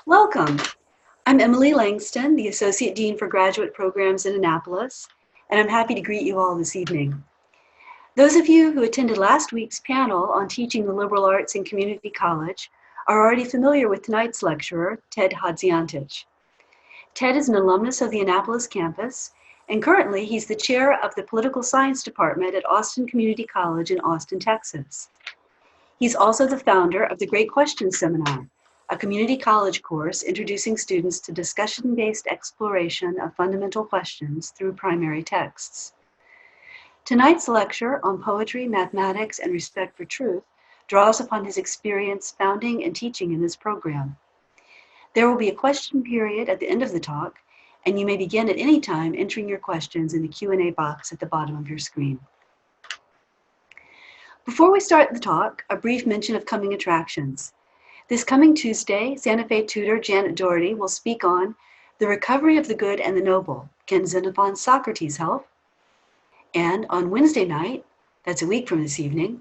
Welcome. I'm Emily Langston, the Associate Dean for Graduate Programs in Annapolis, and I'm happy to greet you all this evening. Those of you who attended last week's panel on teaching the liberal arts in community college are already familiar with tonight's lecturer, Ted Hadzi-Antich. Ted is an alumnus of the Annapolis campus, and currently he's the chair of the Political Science Department at Austin Community College in Austin, Texas. He's also the founder of the Great Questions Seminar, a community college course introducing students to discussion-based exploration of fundamental questions through primary texts. Tonight's lecture on poetry, mathematics, and respect for truth draws upon his experience founding and teaching in this program. There will be a question period at the end of the talk, and you may begin at any time entering your questions in the Q&A box at the bottom of your screen. Before we start the talk, a brief mention of coming attractions. This coming Tuesday, Santa Fe tutor Janet Doherty will speak on The Recovery of the Good and the Noble, Can Xenophon's Socrates Help? And on Wednesday night, that's a week from this evening,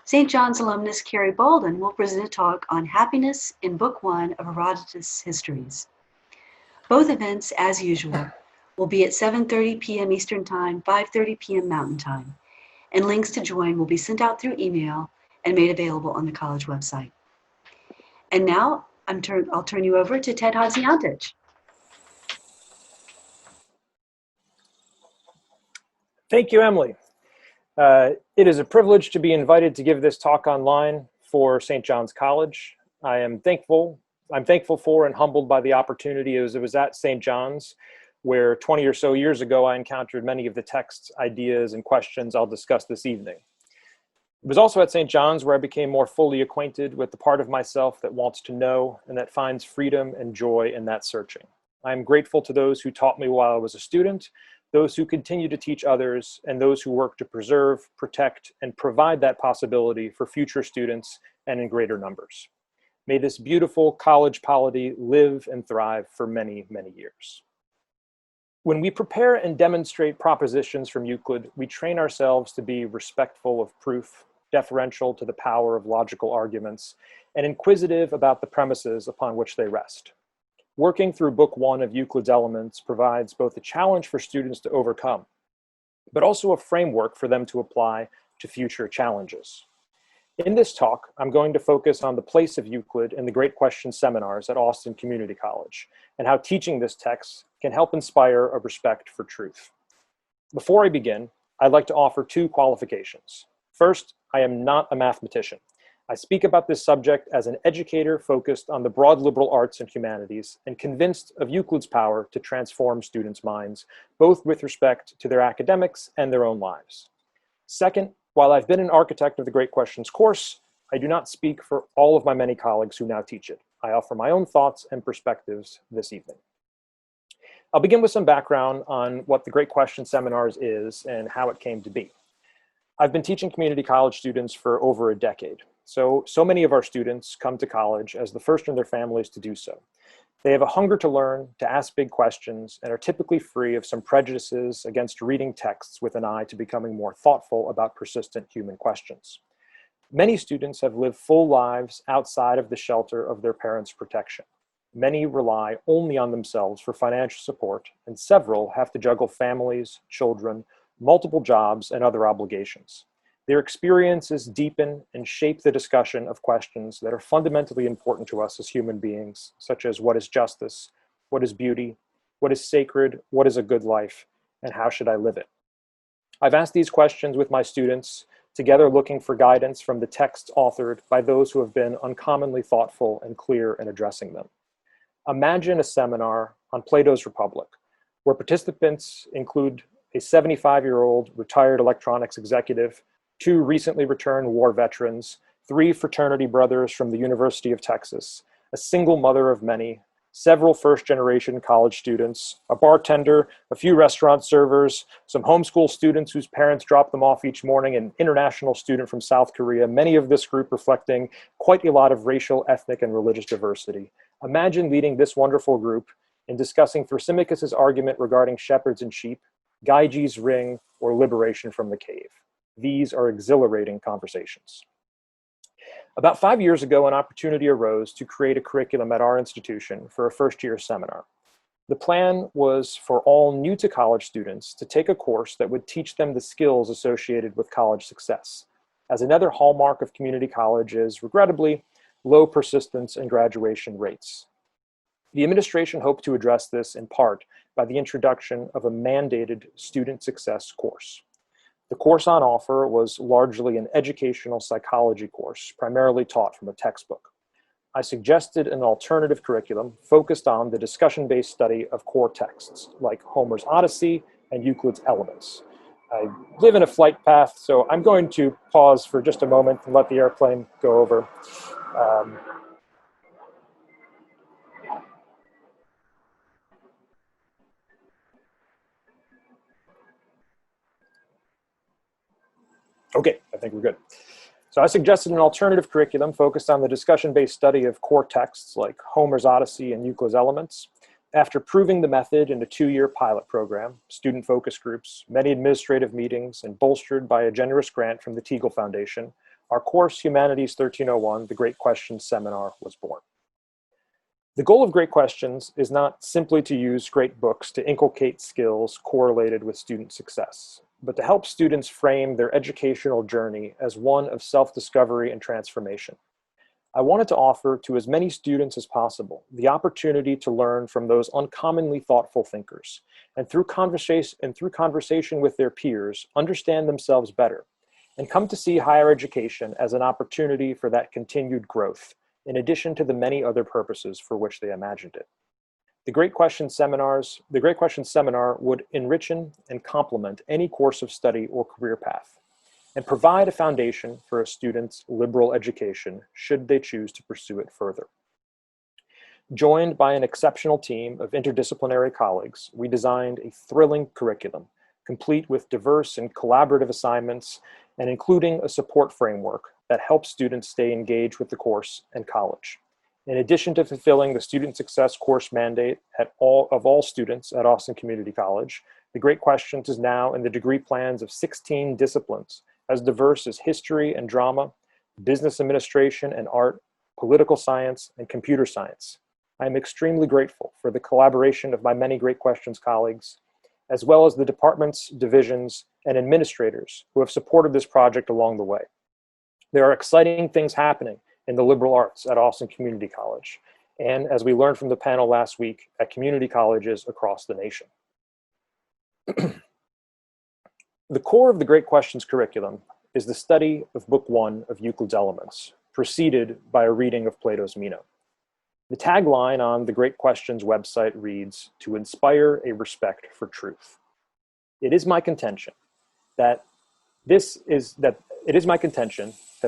St. John's alumnus Carrie Bolden will present a talk on happiness in Book 1 of Herodotus' Histories. Both events, as usual, will be at 7:30 p.m. Eastern Time, 5:30 p.m. Mountain Time, and links to join will be sent out through email and made available on the college website. And now, I'll turn you over to Ted Hadzi-Antich. Thank you, Emily. It is a privilege to be invited to give this talk online for St. John's College. I'm thankful for and humbled by the opportunity as it was at St. John's, where 20 or so years ago, I encountered many of the texts, ideas, and questions I'll discuss this evening. It was also at St. John's where I became more fully acquainted with the part of myself that wants to know and that finds freedom and joy in that searching. I am grateful to those who taught me while I was a student, those who continue to teach others, and those who work to preserve, protect, and provide that possibility for future students and in greater numbers. May this beautiful college polity live and thrive for many, many years. When we prepare and demonstrate propositions from Euclid, we train ourselves to be respectful of proof, deferential to the power of logical arguments, and inquisitive about the premises upon which they rest. Working through Book 1 of Euclid's Elements provides both a challenge for students to overcome, but also a framework for them to apply to future challenges. In this talk, I'm going to focus on the place of Euclid in the Great Questions seminars at Austin Community College, and how teaching this text can help inspire a respect for truth. Before I begin, I'd like to offer two qualifications. First, I am not a mathematician. I speak about this subject as an educator focused on the broad liberal arts and humanities and convinced of Euclid's power to transform students' minds, both with respect to their academics and their own lives. Second, while I've been an architect of the Great Questions course, I do not speak for all of my many colleagues who now teach it. I offer my own thoughts and perspectives this evening. I'll begin with some background on what the Great Questions Seminars is and how it came to be. I've been teaching community college students for over a decade. So many of our students come to college as the first in their families to do so. They have a hunger to learn, to ask big questions, and are typically free of some prejudices against reading texts with an eye to becoming more thoughtful about persistent human questions. Many students have lived full lives outside of the shelter of their parents' protection. Many rely only on themselves for financial support, and several have to juggle families, children, multiple jobs, and other obligations. Their experiences deepen and shape the discussion of questions that are fundamentally important to us as human beings, such as what is justice, what is beauty, what is sacred, what is a good life, and how should I live it? I've asked these questions with my students, together looking for guidance from the texts authored by those who have been uncommonly thoughtful and clear in addressing them. Imagine a seminar on Plato's Republic, where participants include a 75-year-old retired electronics executive, 2 recently returned war veterans, 3 fraternity brothers from the University of Texas, a single mother of many, several first-generation college students, a bartender, a few restaurant servers, some homeschool students whose parents drop them off each morning, an international student from South Korea, many of this group reflecting quite a lot of racial, ethnic, and religious diversity. Imagine leading this wonderful group in discussing Thrasymachus' argument regarding shepherds and sheep, Gyges' ring, or liberation from the cave. These are exhilarating conversations. About 5 years ago, an opportunity arose to create a curriculum at our institution for a first-year seminar. The plan was for all new to college students to take a course that would teach them the skills associated with college success, as another hallmark of community college is, regrettably, low persistence and graduation rates. The administration hoped to address this in part by the introduction of a mandated student success course. The course on offer was largely an educational psychology course, primarily taught from a textbook. I suggested an alternative curriculum focused on the discussion-based study of core texts, like Homer's Odyssey and Euclid's Elements. I live in a flight path, so I'm going to pause for just a moment and let the airplane go over. Okay, I think we're good. So I suggested an alternative curriculum focused on the discussion-based study of core texts like Homer's Odyssey and Euclid's Elements. After proving the method in a 2-year pilot program, student focus groups, many administrative meetings, and bolstered by a generous grant from the Teagle Foundation, our course Humanities 1301, the Great Questions Seminar, was born. The goal of Great Questions is not simply to use great books to inculcate skills correlated with student success, but to help students frame their educational journey as one of self-discovery and transformation. I wanted to offer to as many students as possible the opportunity to learn from those uncommonly thoughtful thinkers, and through conversation with their peers, understand themselves better, and come to see higher education as an opportunity for that continued growth, in addition to the many other purposes for which they imagined it. The Great Questions Seminar would enrich and complement any course of study or career path, and provide a foundation for a student's liberal education should they choose to pursue it further. Joined by an exceptional team of interdisciplinary colleagues, we designed a thrilling curriculum, complete with diverse and collaborative assignments, and including a support framework that helps students stay engaged with the course and college. In addition to fulfilling the Student Success course mandate of all students at Austin Community College, the Great Questions is now in the degree plans of 16 disciplines, as diverse as history and drama, business administration and art, political science, and computer science. I am extremely grateful for the collaboration of my many Great Questions colleagues, as well as the departments, divisions, and administrators who have supported this project along the way. There are exciting things happening in the liberal arts at Austin Community College, and as we learned from the panel last week, at community colleges across the nation. The core of the Great Questions curriculum is the study of Book 1 of Euclid's Elements, preceded by a reading of Plato's Meno. The tagline on the Great Questions website reads, "To inspire a respect for truth." It is my contention that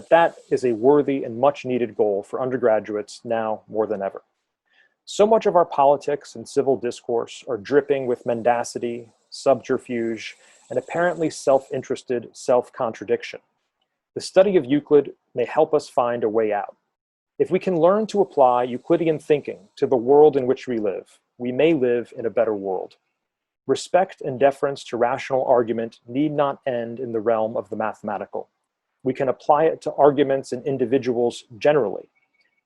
that is a worthy and much needed goal for undergraduates now more than ever. So much of our politics and civil discourse are dripping with mendacity, subterfuge, and apparently self-interested self-contradiction. The study of Euclid may help us find a way out. If we can learn to apply Euclidean thinking to the world in which we live, we may live in a better world. Respect and deference to rational argument need not end in the realm of the mathematical. We can apply it to arguments and individuals generally.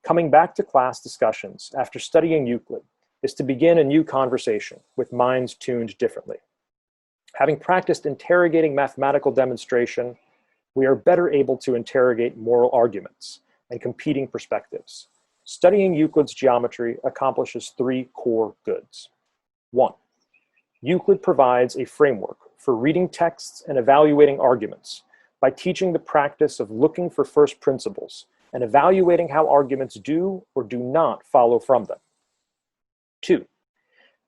Coming back to class discussions after studying Euclid is to begin a new conversation with minds tuned differently. Having practiced interrogating mathematical demonstration, we are better able to interrogate moral arguments and competing perspectives. Studying Euclid's geometry accomplishes 3 core goods. 1, Euclid provides a framework for reading texts and evaluating arguments by teaching the practice of looking for first principles and evaluating how arguments do or do not follow from them. 2,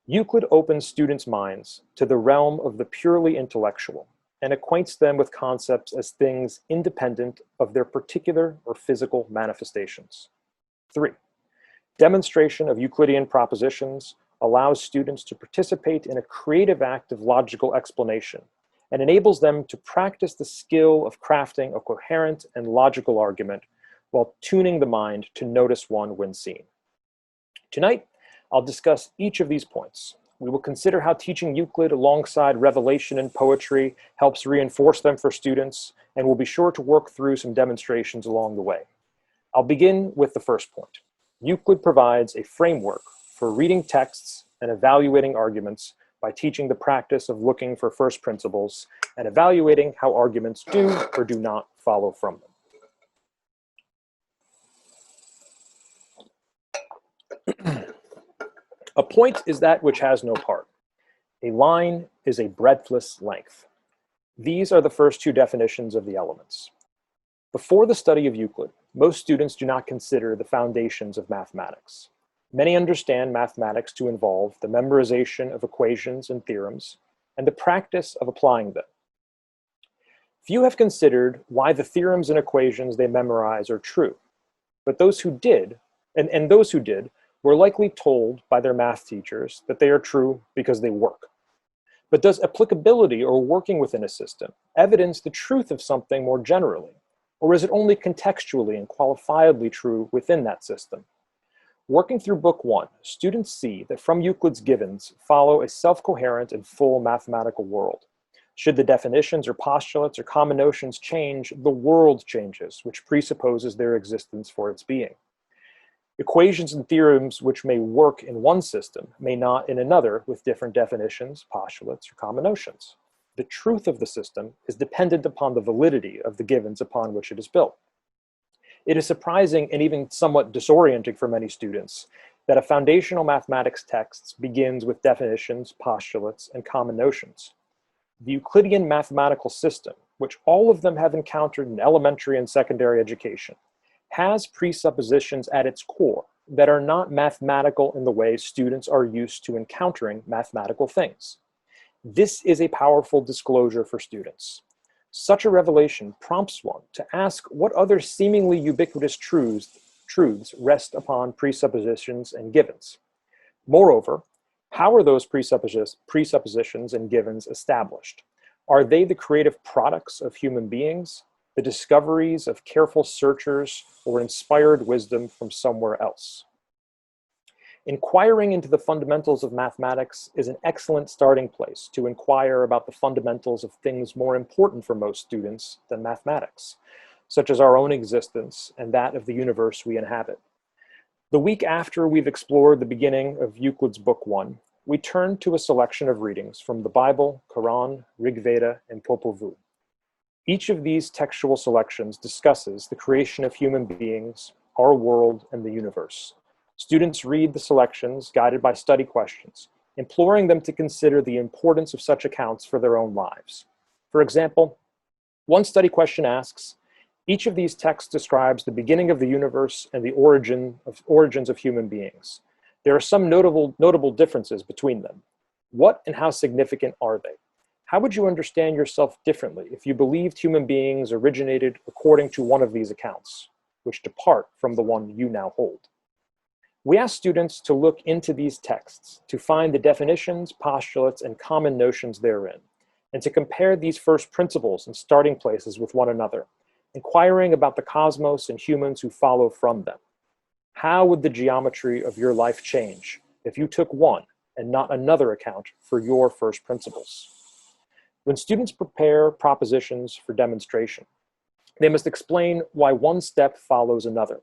Euclid opens students' minds to the realm of the purely intellectual and acquaints them with concepts as things independent of their particular or physical manifestations. 3, demonstration of Euclidean propositions allows students to participate in a creative act of logical explanation and enables them to practice the skill of crafting a coherent and logical argument while tuning the mind to notice one when seen. Tonight, I'll discuss each of these points. We will consider how teaching Euclid alongside revelation and poetry helps reinforce them for students, and we'll be sure to work through some demonstrations along the way. I'll begin with the first point. Euclid provides a framework for reading texts and evaluating arguments by teaching the practice of looking for first principles and evaluating how arguments do or do not follow from them. A point is that which has no part. A line is a breadthless length. These are the first two definitions of the elements. Before the study of Euclid, most students do not consider the foundations of mathematics. Many understand mathematics to involve the memorization of equations and theorems and the practice of applying them. Few have considered why the theorems and equations they memorize are true, but those who did, and those who did, were likely told by their math teachers that they are true because they work. But does applicability or working within a system evidence the truth of something more generally? Or is it only contextually and qualifiably true within that system? Working through Book 1, students see that from Euclid's givens follow a self-coherent and full mathematical world. Should the definitions or postulates or common notions change, the world changes, which presupposes their existence for its being. Equations and theorems which may work in one system may not in another with different definitions, postulates, or common notions. The truth of the system is dependent upon the validity of the givens upon which it is built. It is surprising and even somewhat disorienting for many students that a foundational mathematics text begins with definitions, postulates, and common notions. The Euclidean mathematical system, which all of them have encountered in elementary and secondary education, has presuppositions at its core that are not mathematical in the way students are used to encountering mathematical things. This is a powerful disclosure for students. Such a revelation prompts one to ask what other seemingly ubiquitous truths rest upon presuppositions and givens. Moreover, how are those presuppositions and givens established? Are they the creative products of human beings, the discoveries of careful searchers, or inspired wisdom from somewhere else? Inquiring into the fundamentals of mathematics is an excellent starting place to inquire about the fundamentals of things more important for most students than mathematics, such as our own existence and that of the universe we inhabit. The week after we've explored the beginning of Euclid's Book 1, we turn to a selection of readings from the Bible, Quran, Rig Veda, and Popol Vuh. Each of these textual selections discusses the creation of human beings, our world, and the universe. Students read the selections guided by study questions, imploring them to consider the importance of such accounts for their own lives. For example, one study question asks, each of these texts describes the beginning of the universe and the origins of human beings. There are some notable differences between them. What and how significant are they? How would you understand yourself differently if you believed human beings originated according to one of these accounts, which depart from the one you now hold? We ask students to look into these texts to find the definitions, postulates, and common notions therein, and to compare these first principles and starting places with one another, inquiring about the cosmos and humans who follow from them. How would the geometry of your life change if you took one and not another account for your first principles? When students prepare propositions for demonstration, they must explain why one step follows another,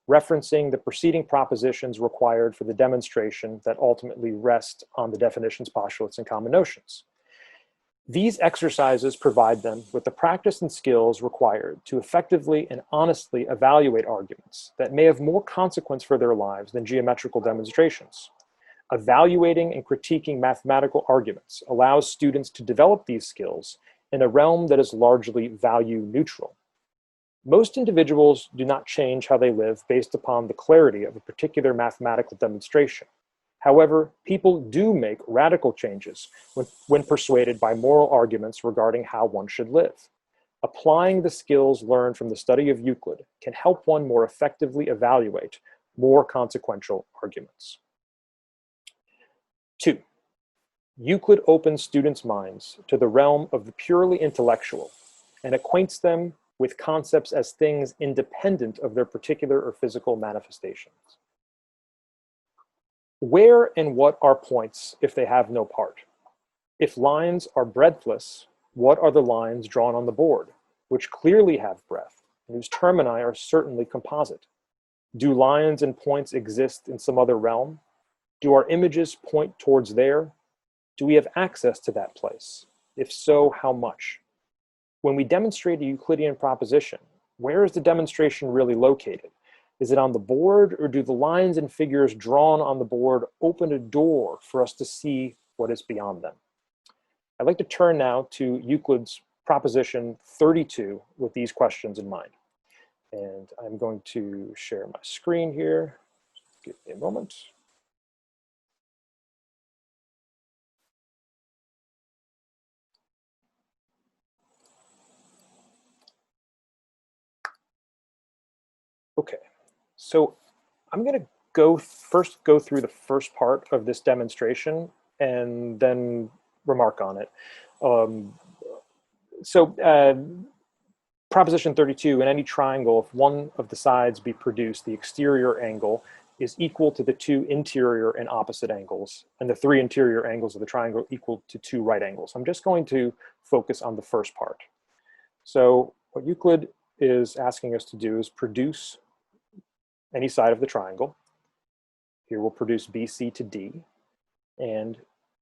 referencing the preceding propositions required for the demonstration that ultimately rest on the definitions, postulates, and common notions. These exercises provide them with the practice and skills required to effectively and honestly evaluate arguments that may have more consequence for their lives than geometrical demonstrations. Evaluating and critiquing mathematical arguments allows students to develop these skills in a realm that is largely value neutral. Most individuals do not change how they live based upon the clarity of a particular mathematical demonstration. However, people do make radical changes when persuaded by moral arguments regarding how one should live. Applying the skills learned from the study of Euclid can help one more effectively evaluate more consequential arguments. 2. Euclid opens students' minds to the realm of the purely intellectual and acquaints them with concepts as things independent of their particular or physical manifestations. Where and what are points if they have no part? If lines are breadthless, what are the lines drawn on the board, which clearly have breadth and whose termini are certainly composite? Do lines and points exist in some other realm? Do our images point towards there? Do we have access to that place? If so, how much? When we demonstrate a Euclidean proposition, where is the demonstration really located? Is it on the board, or do the lines and figures drawn on the board open a door for us to see what is beyond them? I'd like to turn now to Euclid's proposition 32 with these questions in mind. And I'm going to share my screen here. Give me a moment. Okay, so I'm going to first go through the first part of this demonstration and then remark on it. Proposition 32, in any triangle, if one of the sides be produced, the exterior angle is equal to the two interior and opposite angles, and the three interior angles of the triangle equal to two right angles. I'm just going to focus on the first part. So what Euclid is asking us to do is produce any side of the triangle. Here we'll produce BC to D, and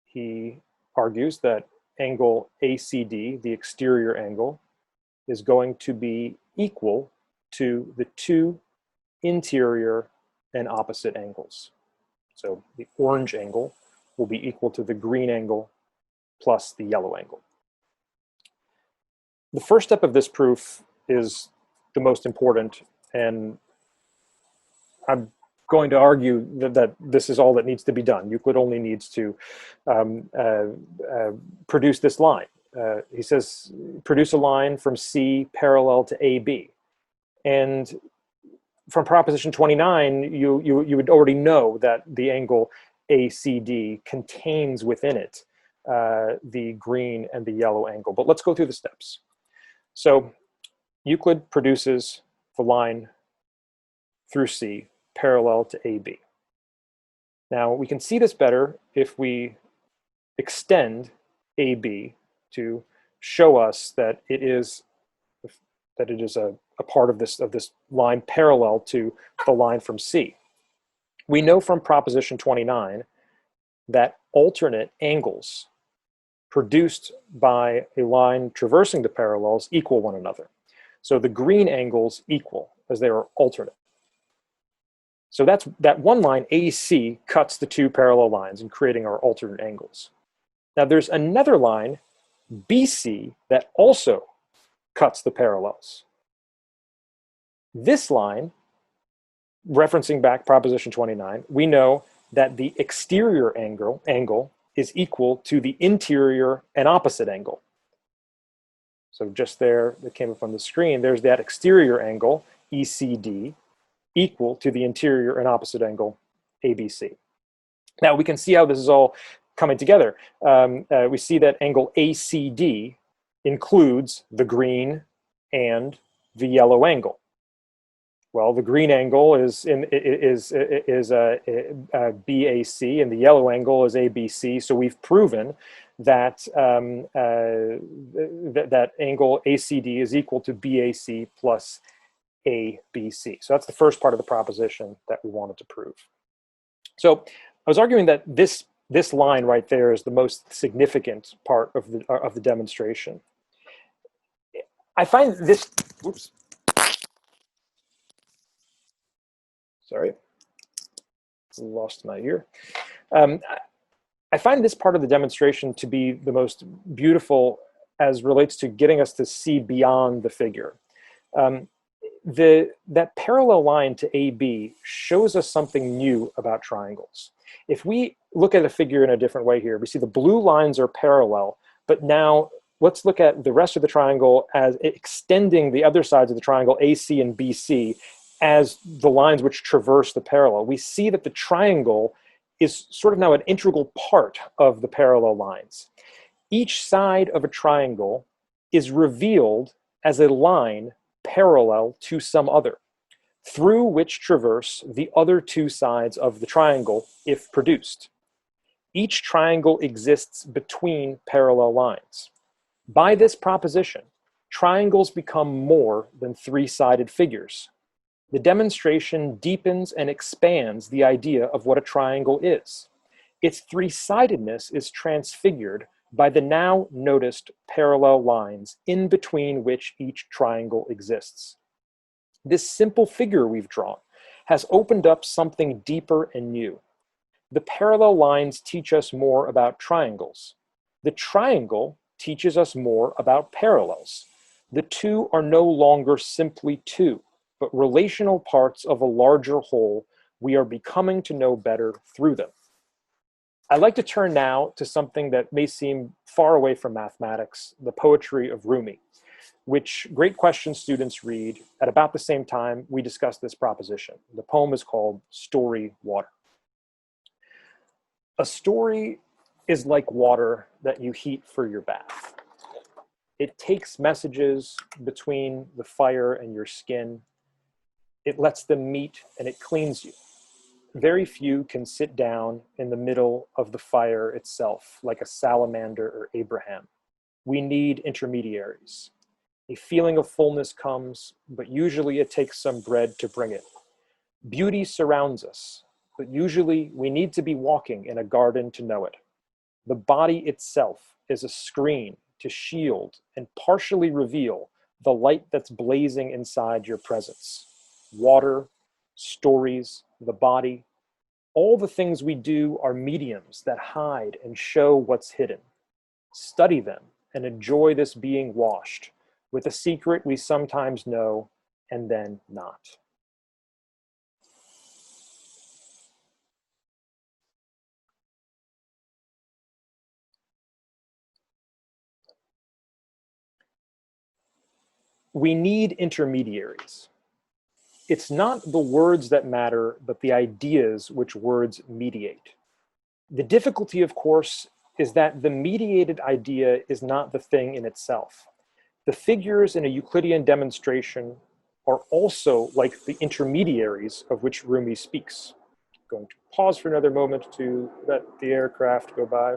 he argues that angle ACD, the exterior angle, is going to be equal to the two interior and opposite angles. So the orange angle will be equal to the green angle plus the yellow angle. The first step of this proof is the most important, and I'm going to argue that this is all that needs to be done. Euclid only needs to produce this line. He says, produce a line from C parallel to AB. And from proposition 29, you would already know that the angle ACD contains within it the green and the yellow angle. But let's go through the steps. So Euclid produces the line through C parallel to AB. Now we can see this better if we extend AB to show us that it is a part of this line parallel to the line from C. We know from proposition 29 that alternate angles produced by a line traversing the parallels equal one another. So the green angles equal as they are alternate. So that one line AC cuts the two parallel lines in creating our alternate angles. Now there's another line BC that also cuts the parallels. This line, referencing back proposition 29, we know that the exterior angle is equal to the interior and opposite angle. So just there, that came up on the screen, there's that exterior angle, ECD, equal to the interior and opposite angle, ABC. Now we can see how this is all coming together. We see that angle ACD includes the green and the yellow angle. Well, the green angle is BAC and the yellow angle is ABC. So we've proven that that angle ACD is equal to BAC plus ABC. So that's the first part of the proposition that we wanted to prove. So I was arguing that this line right there is the most significant part of the demonstration. I find this, whoops, sorry, lost my ear. I find this part of the demonstration to be the most beautiful as relates to getting us to see beyond the figure. That parallel line to AB shows us something new about triangles. If we look at a figure in a different way here, we see the blue lines are parallel, but now let's look at the rest of the triangle as extending the other sides of the triangle, AC and BC, as the lines which traverse the parallel. We see that the triangle is sort of now an integral part of the parallel lines. Each side of a triangle is revealed as a line parallel to some other, through which traverse the other two sides of the triangle if produced. Each triangle exists between parallel lines. By this proposition, triangles become more than three-sided figures. The demonstration deepens and expands the idea of what a triangle is. Its three-sidedness is transfigured by the now noticed parallel lines in between which each triangle exists. This simple figure we've drawn has opened up something deeper and new. The parallel lines teach us more about triangles. The triangle teaches us more about parallels. The two are no longer simply two, but relational parts of a larger whole we are becoming to know better through them. I'd like to turn now to something that may seem far away from mathematics, the poetry of Rumi, which Great Question students read at about the same time we discuss this proposition. The poem is called Story Water. A story is like water that you heat for your bath. It takes messages between the fire and your skin. It lets them meet and it cleans you. Very few can sit down in the middle of the fire itself, like a salamander or Abraham. We need intermediaries. A feeling of fullness comes, but usually it takes some bread to bring it. Beauty surrounds us, but usually we need to be walking in a garden to know it. The body itself is a screen to shield and partially reveal the light that's blazing inside your presence. Water, stories, the body, all the things we do are mediums that hide and show what's hidden. Study them and enjoy this being washed with a secret we sometimes know and then not. We need intermediaries. It's not the words that matter, but the ideas which words mediate. The difficulty, of course, is that the mediated idea is not the thing in itself. The figures in a Euclidean demonstration are also like the intermediaries of which Rumi speaks. I'm going to pause for another moment to let the aircraft go by.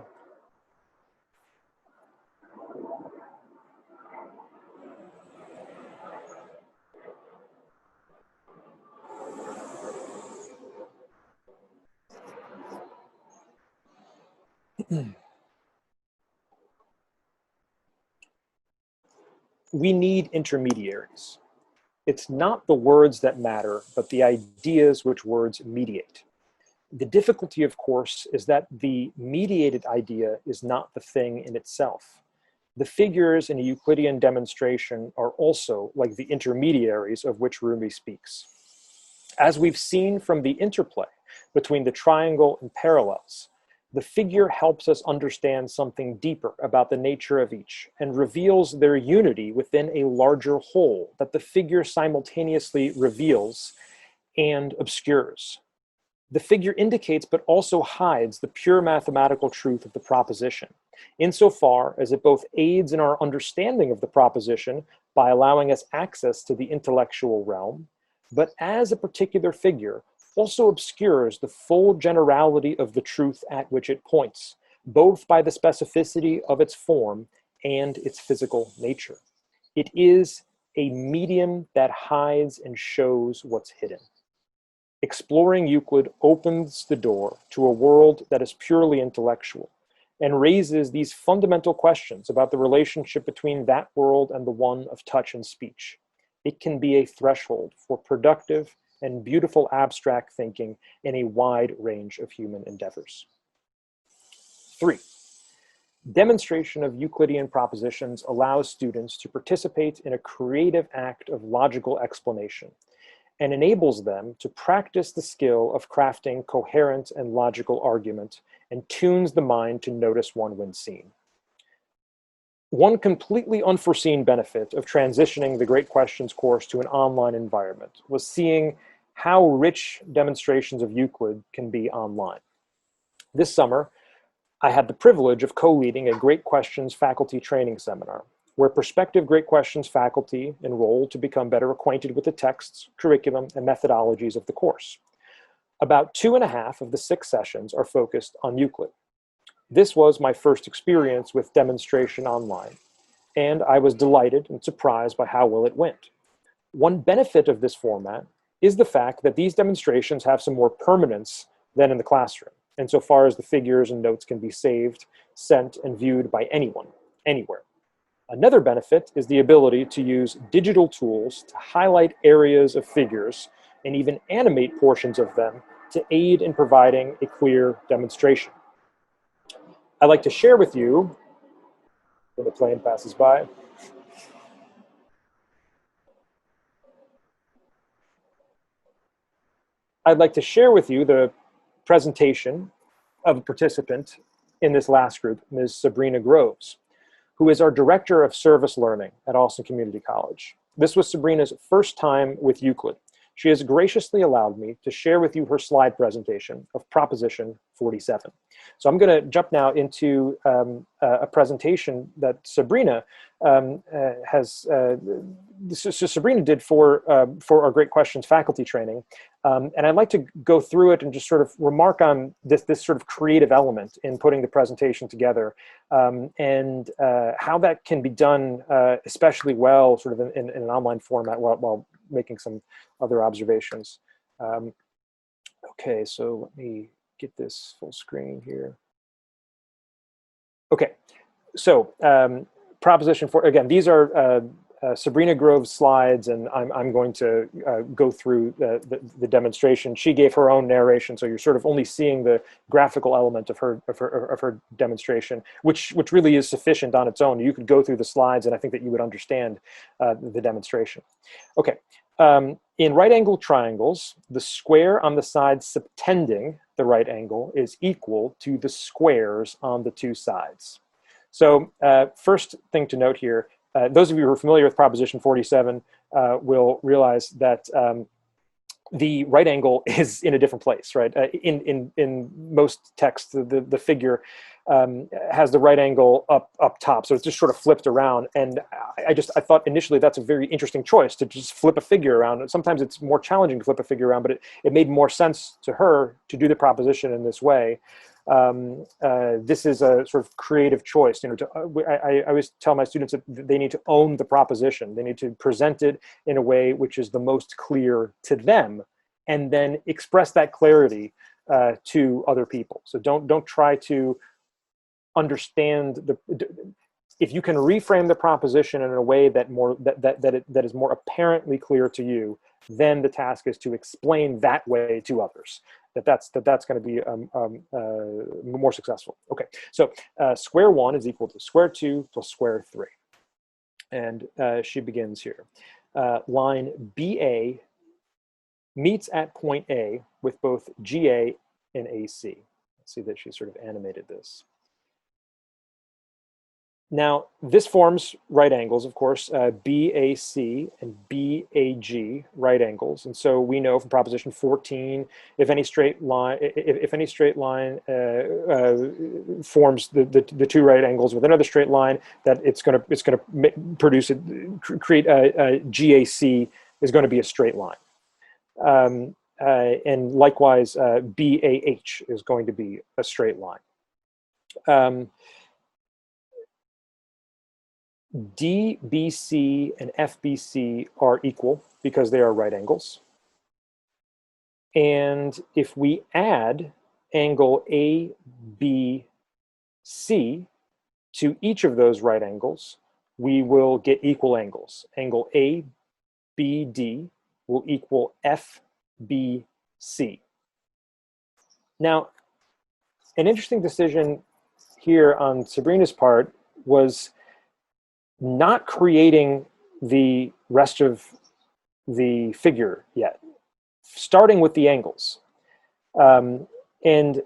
We need intermediaries. It's not the words that matter, but the ideas which words mediate. The difficulty, of course, is that the mediated idea is not the thing in itself. The figures in a Euclidean demonstration are also like the intermediaries of which Rumi speaks. As we've seen from the interplay between the triangle and parallels, the figure helps us understand something deeper about the nature of each and reveals their unity within a larger whole that the figure simultaneously reveals and obscures. The figure indicates but also hides the pure mathematical truth of the proposition, insofar as it both aids in our understanding of the proposition by allowing us access to the intellectual realm, but as a particular figure also obscures the full generality of the truth at which it points, both by the specificity of its form and its physical nature. It is a medium that hides and shows what's hidden. Exploring Euclid opens the door to a world that is purely intellectual and raises these fundamental questions about the relationship between that world and the one of touch and speech. It can be a threshold for productive and beautiful abstract thinking in a wide range of human endeavors. 3. Demonstration of Euclidean propositions allows students to participate in a creative act of logical explanation and enables them to practice the skill of crafting coherent and logical argument and tunes the mind to notice one when seen. One completely unforeseen benefit of transitioning the Great Questions course to an online environment was seeing how rich demonstrations of Euclid can be online. This summer, I had the privilege of co-leading a Great Questions faculty training seminar, where prospective Great Questions faculty enroll to become better acquainted with the texts, curriculum, and methodologies of the course. About 2.5 of the 6 sessions are focused on Euclid. This was my first experience with demonstration online, and I was delighted and surprised by how well it went. One benefit of this format is the fact that these demonstrations have some more permanence than in the classroom, insofar as the figures and notes can be saved, sent, and viewed by anyone, anywhere. Another benefit is the ability to use digital tools to highlight areas of figures and even animate portions of them to aid in providing a clear demonstration. I'd like to share with you, when the plane passes by, I'd like to share with you the presentation of a participant in this last group, Ms. Sabrina Groves, who is our Director of Service Learning at Austin Community College. This was Sabrina's first time with Euclid. She has graciously allowed me to share with you her slide presentation of Proposition 47. So I'm going to jump now into a presentation that Sabrina Sabrina did for our Great Questions faculty training. And I'd like to go through it and just sort of remark on this sort of creative element in putting the presentation together, and how that can be done especially well sort of in an online format while making some other observations. Okay, so let me get this full screen here. Okay, so Proposition 4, again, these are Sabrina Groves' slides, and I'm going to go through the demonstration. She gave her own narration, so you're sort of only seeing the graphical element of her demonstration, which really is sufficient on its own. You could go through the slides, and I think that you would understand the demonstration. Okay, in right-angled triangles, the square on the side subtending the right angle is equal to the squares on the two sides. So first thing to note here, those of you who are familiar with Proposition 47 will realize that the right angle is in a different place, right? In most texts, the figure has the right angle up top, so it's just sort of flipped around. And I thought initially that's a very interesting choice, to just flip a figure around. Sometimes it's more challenging to flip a figure around, but it made more sense to her to do the proposition in this way. This is a sort of creative choice. You know, I always tell my students that they need to own the proposition. They need to present it in a way which is the most clear to them, and then express that clarity to other people. So don't try to understand if you can reframe the proposition in a way that is more apparently clear to you, then the task is to explain that way to others. That's going to be more successful. Okay, so square 1 is equal to square 2 plus square 3. And she begins here. Line BA meets at point A with both GA and AC. Let's see that she sort of animated this. Now, this forms right angles, of course, BAC and BAG right angles. And so we know from Proposition 14, if any straight line, forms the two right angles with another straight line, that it's going to produce create a GAC is going to be a straight line. And likewise, BAH is going to be a straight line. DBC and FBC are equal because they are right angles. And if we add angle ABC to each of those right angles, we will get equal angles. Angle ABD will equal FBC. Now, an interesting decision here on Sabrina's part was not creating the rest of the figure yet, starting with the angles. And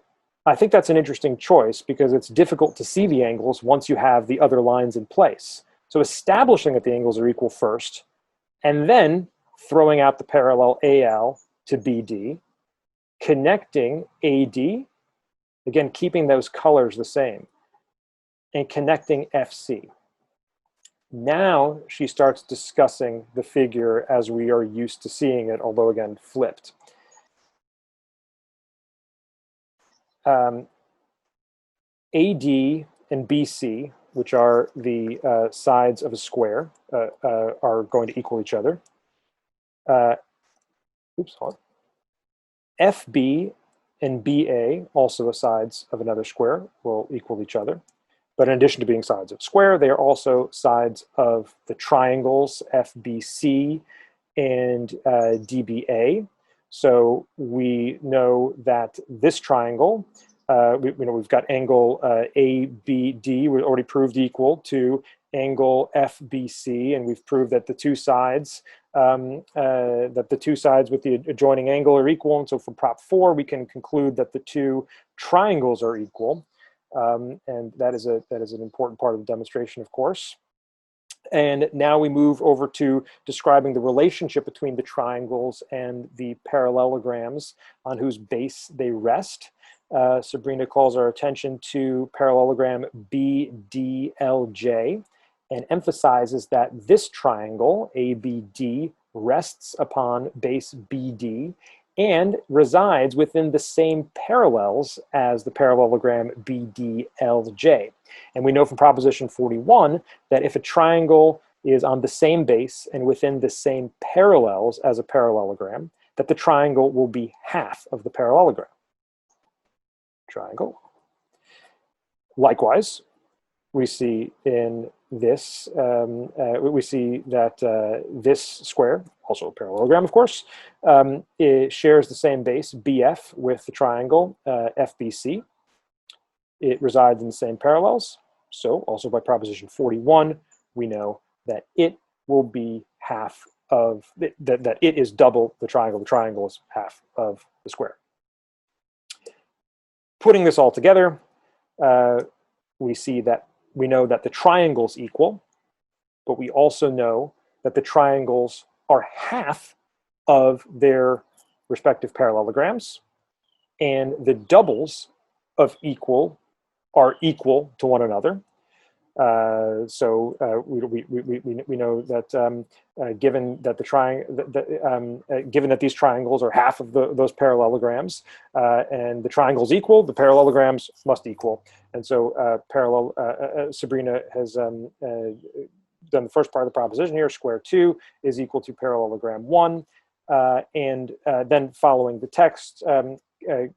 I think that's an interesting choice because it's difficult to see the angles once you have the other lines in place. So establishing that the angles are equal first, and then throwing out the parallel AL to BD, connecting AD, again, keeping those colors the same, and connecting FC. Now she starts discussing the figure as we are used to seeing it, although again, flipped. AD and BC which are the sides of a square, are going to equal each other. Oops, hold on. FB and BA, also sides of another square, will equal each other. But in addition to being sides of a square, they are also sides of the triangles FBC and DBA. So we know that this triangle, we've got angle ABD, we already proved equal to angle FBC, and we've proved that the two sides with the adjoining angle are equal. And so for prop 4, we can conclude that the two triangles are equal. And that is an important part of the demonstration, of course. And now we move over to describing the relationship between the triangles and the parallelograms on whose base they rest. Sabrina calls our attention to parallelogram BDLJ and emphasizes that this triangle, ABD, rests upon base BD and resides within the same parallels as the parallelogram BDLJ. And we know from proposition 41 that if a triangle is on the same base and within the same parallels as a parallelogram, that the triangle will be half of the parallelogram. Triangle. Likewise, we see in this, we see that this square, also a parallelogram, of course, it shares the same base, BF, with the triangle FBC. It resides in the same parallels. So also by proposition 41, we know that it will be half of, that it is double the triangle is half of the square. Putting this all together, we know that the triangles equal, but we also know that the triangles are half of their respective parallelograms, and the doubles of equal are equal to one another. So we know that given that these triangles are half of those parallelograms, and the triangles equal, the parallelograms must equal. And so Sabrina has done the first part of the proposition here. Square 2 is equal to parallelogram 1, and then following the text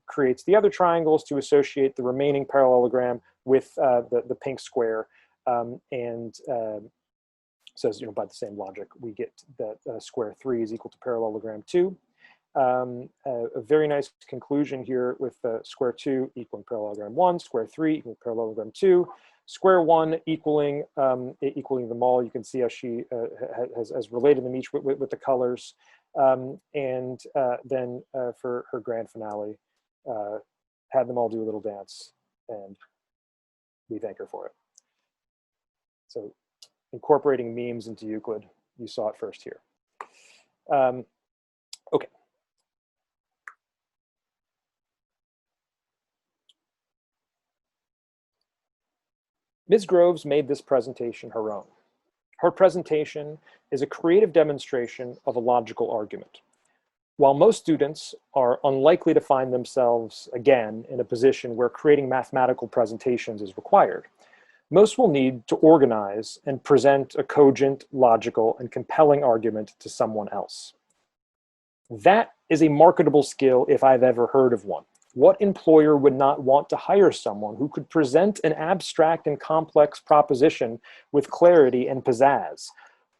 creates the other triangles to associate the remaining parallelogram with the pink square. And says, by the same logic, we get that square 3 is equal to parallelogram 2. A very nice conclusion here with square 2 equaling parallelogram 1, square 3 equaling parallelogram 2, square 1 equaling them all. You can see how she has related them each with the colors. And then for her grand finale, had them all do a little dance, and we thank her for it. So incorporating memes into Euclid, you saw it first here. Okay. Ms. Groves made this presentation her own. Her presentation is a creative demonstration of a logical argument. While most students are unlikely to find themselves again in a position where creating mathematical presentations is required, most will need to organize and present a cogent, logical, and compelling argument to someone else. That is a marketable skill if I've ever heard of one. What employer would not want to hire someone who could present an abstract and complex proposition with clarity and pizzazz?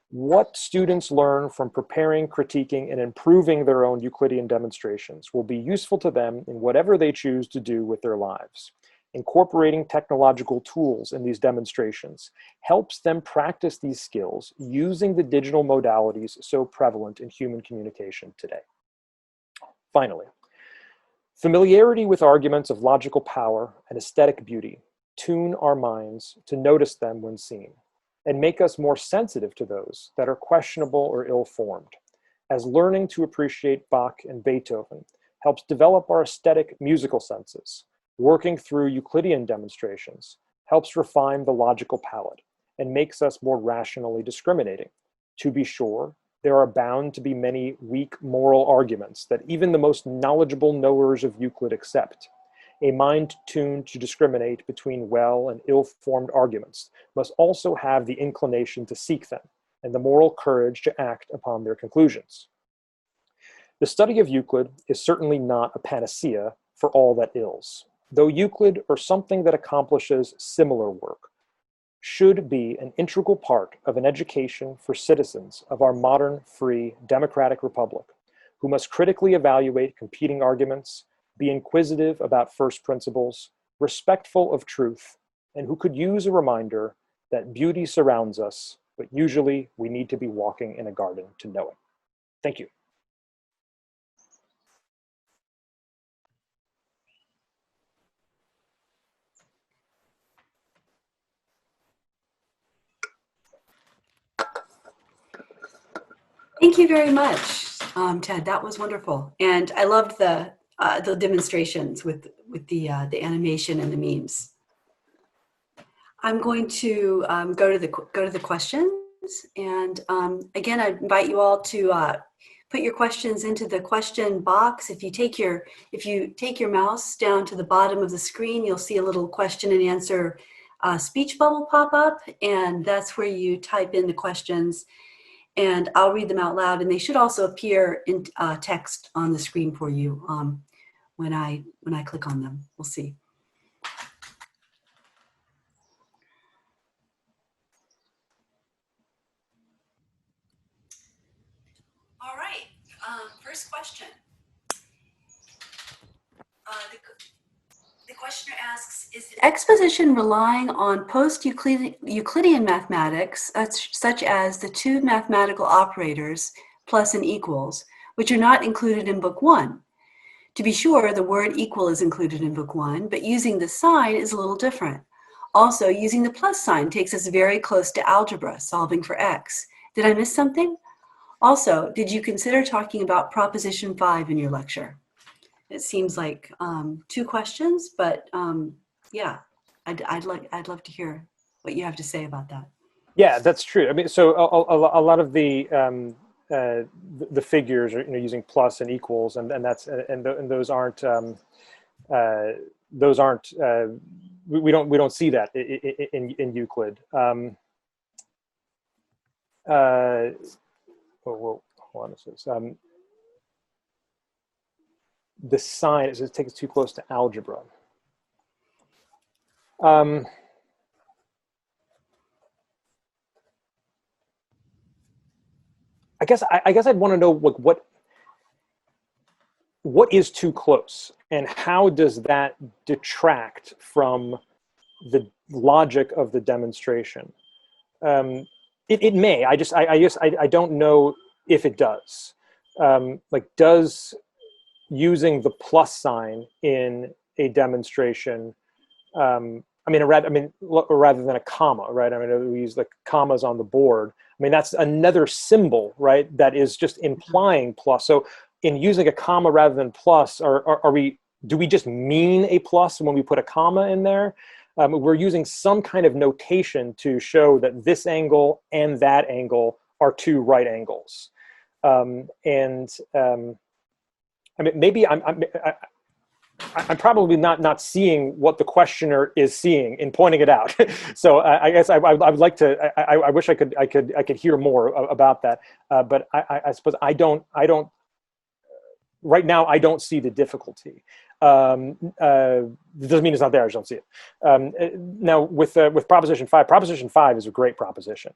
What students learn from preparing, critiquing, and improving their own Euclidean demonstrations will be useful to them in whatever they choose to do with their lives. Incorporating technological tools in these demonstrations helps them practice these skills using the digital modalities so prevalent in human communication today. Finally, familiarity with arguments of logical power and aesthetic beauty tune our minds to notice them when seen, and make us more sensitive to those that are questionable or ill-formed, as learning to appreciate Bach and Beethoven helps develop our aesthetic musical senses. Working through Euclidean demonstrations helps refine the logical palette and makes us more rationally discriminating. To be sure, there are bound to be many weak moral arguments that even the most knowledgeable knowers of Euclid accept. A mind tuned to discriminate between well and ill-formed arguments must also have the inclination to seek them and the moral courage to act upon their conclusions. The study of Euclid is certainly not a panacea for all that ills, though Euclid, or something that accomplishes similar work, should be an integral part of an education for citizens of our modern, free, democratic republic, who must critically evaluate competing arguments, be inquisitive about first principles, respectful of truth, and who could use a reminder that beauty surrounds us, but usually we need to be walking in a garden to know it. Thank you. Thank you very much, Ted. That was wonderful, and I loved the demonstrations with the animation and the memes. I'm going to go to the questions, and again, I invite you all to put your questions into the question box. If you take your mouse down to the bottom of the screen, you'll see a little question and answer speech bubble pop up, and that's where you type in the questions. And I'll read them out loud, and they should also appear in text on the screen for you when I click on them. We'll see. All right, first question. The questioner asks, is the exposition relying on post-Euclidean mathematics, such as the two mathematical operators, plus and equals, which are not included in Book 1? To be sure, the word equal is included in Book 1, but using the sign is a little different. Also, using the plus sign takes us very close to algebra, solving for x. Did I miss something? Also, did you consider talking about Proposition 5 in your lecture? It seems like two questions, but yeah, I'd love to hear what you have to say about that. Yeah, that's true. I mean, so a lot of the figures are using plus and equals, and those aren't we don't see that in Euclid. Hold on, it says the sign, it says it takes us too close to algebra. I guess I'd want to know what is too close, and how does that detract from the logic of the demonstration? It may. I don't know if it does. Does using the plus sign in a demonstration, rather than a comma, right? I mean, we use the commas on the board. I mean, that's another symbol, right? That is just implying plus. So in using a comma rather than plus, do we just mean a plus when we put a comma in there? We're using some kind of notation to show that this angle and that angle are two right angles. Maybe I'm probably not seeing what the questioner is seeing in pointing it out. So I guess I would like to. I wish I could hear more about that. But I suppose I don't. Right now, I don't see the difficulty. It doesn't mean it's not there. I just don't see it. Now, with Proposition 5, Proposition 5 is a great proposition.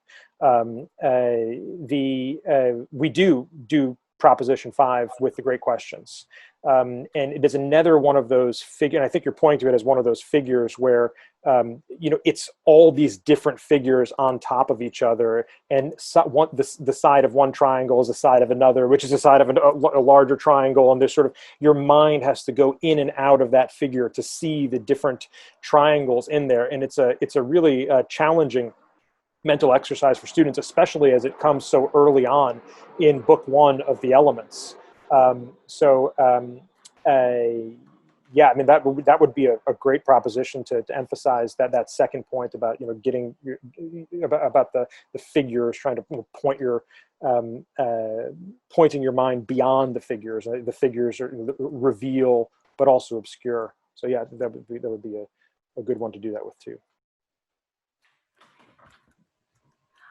We do Proposition 5 with the great questions. And it is another one of those figures, and I think you're pointing to it as one of those figures where, it's all these different figures on top of each other, and the side of one triangle is the side of another, which is the side of a larger triangle, and there's sort of, your mind has to go in and out of that figure to see the different triangles in there, and it's a really challenging mental exercise for students, especially as it comes so early on in Book 1 of the Elements. Yeah, I mean, that would be a great proposition to emphasize that second point about getting about the figures, trying to pointing your mind beyond the figures. The figures are reveal but also obscure. So yeah, that would be a good one to do that with too.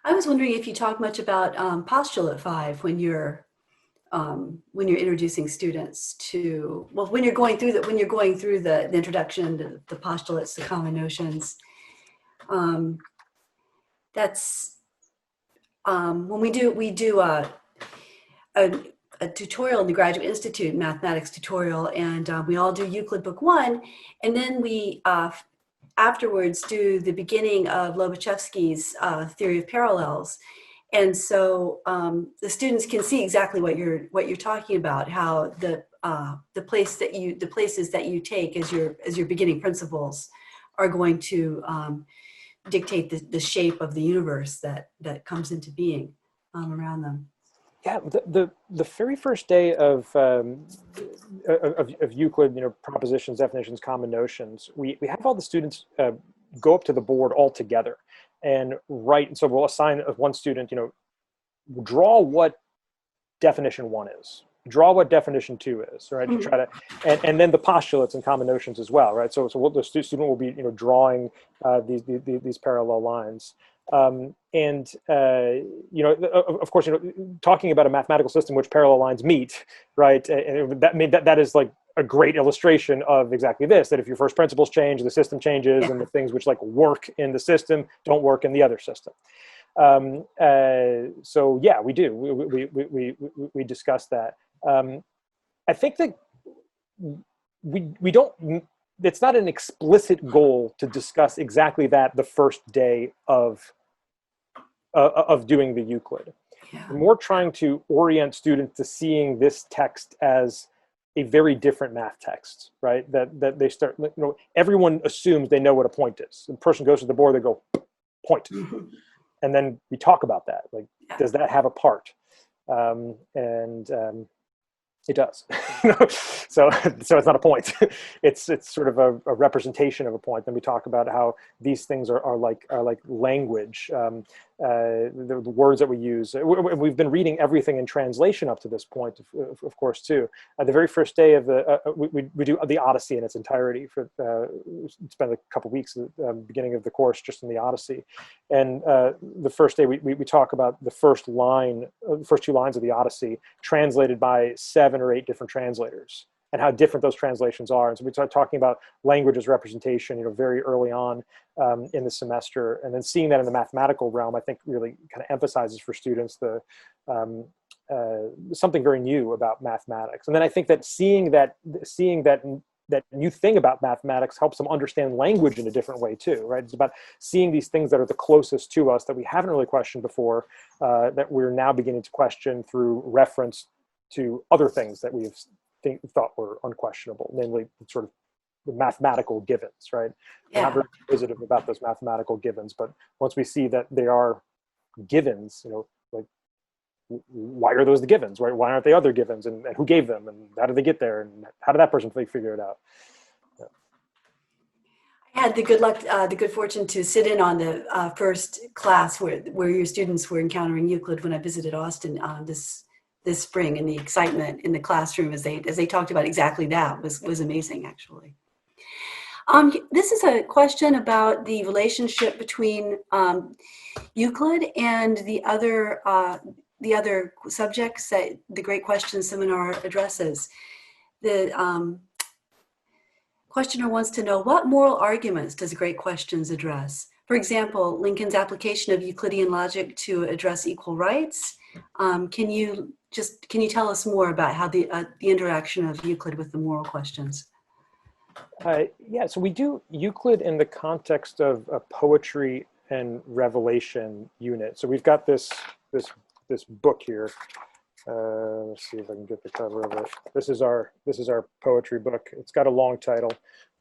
I was wondering if you talk much about postulate 5 when you're introducing students to, well, when you're going through the introduction, the postulates, the common notions. That's when we do a tutorial in the Graduate Institute, mathematics tutorial, and we all do Euclid Book 1, and then we afterwards do the beginning of Lobachevsky's theory of parallels. And so the students can see exactly what you're talking about, how the places that you take as your beginning principles are going to dictate the shape of the universe that comes into being around them. Yeah, the very first day of Euclid, propositions, definitions, common notions, we have all the students go up to the board all together and write. And so we'll assign one student, draw what definition 1 is, draw what definition 2 is, right? To try to, and then the postulates and common notions as well, right? So the student will be, drawing these parallel lines. Of course, talking about a mathematical system which parallel lines meet, right? And that is like a great illustration of exactly this, that if your first principles change, the system changes, and the things which like work in the system don't work in the other system. So yeah, we do. We discuss that. I think that we don't. It's not an explicit goal to discuss exactly that the first day of doing the Euclid. Yeah. We're more trying to orient students to seeing this text as a very different math text, right? That they start. Everyone assumes they know what a point is. The person goes to the board, they go point. And then we talk about that. Like, does that have a part? It does. So it's not a point. It's sort of a representation of a point. Then we talk about how these things are like language. The words that we use. We've been reading everything in translation up to this point, of course, too. The very first day of we do the Odyssey in its entirety. Spend a couple weeks at the beginning of the course just in the Odyssey, and the first day we talk about the first 2 lines of the Odyssey translated by 7 or 8 different translators, and how different those translations are. And so we start talking about language as representation, very early on in the semester, and then seeing that in the mathematical realm, I think really kind of emphasizes for students the something very new about mathematics. And then I think that seeing that new thing about mathematics helps them understand language in a different way too, right? It's about seeing these things that are the closest to us that we haven't really questioned before, that we're now beginning to question through reference to other things that we've thought were unquestionable, namely sort of the mathematical givens, right? Yeah. We're not very inquisitive about those mathematical givens, but once we see that they are givens, like, why are those the givens, right? Why aren't they other givens, and who gave them, and how did they get there, and how did that person figure it out? Yeah. I had the good fortune to sit in on the first class where your students were encountering Euclid when I visited Austin this spring, and the excitement in the classroom as they talked about exactly that was amazing, actually. This is a question about the relationship between Euclid and the other subjects that the Great Questions seminar addresses. The questioner wants to know, what moral arguments does Great Questions address? For example, Lincoln's application of Euclidean logic to address equal rights. Can you tell us more about how the interaction of Euclid with the moral questions? Yeah, so we do Euclid in the context of a poetry and revelation unit. So we've got this book here. Let's see if I can get the cover of it. This is our poetry book. It's got a long title: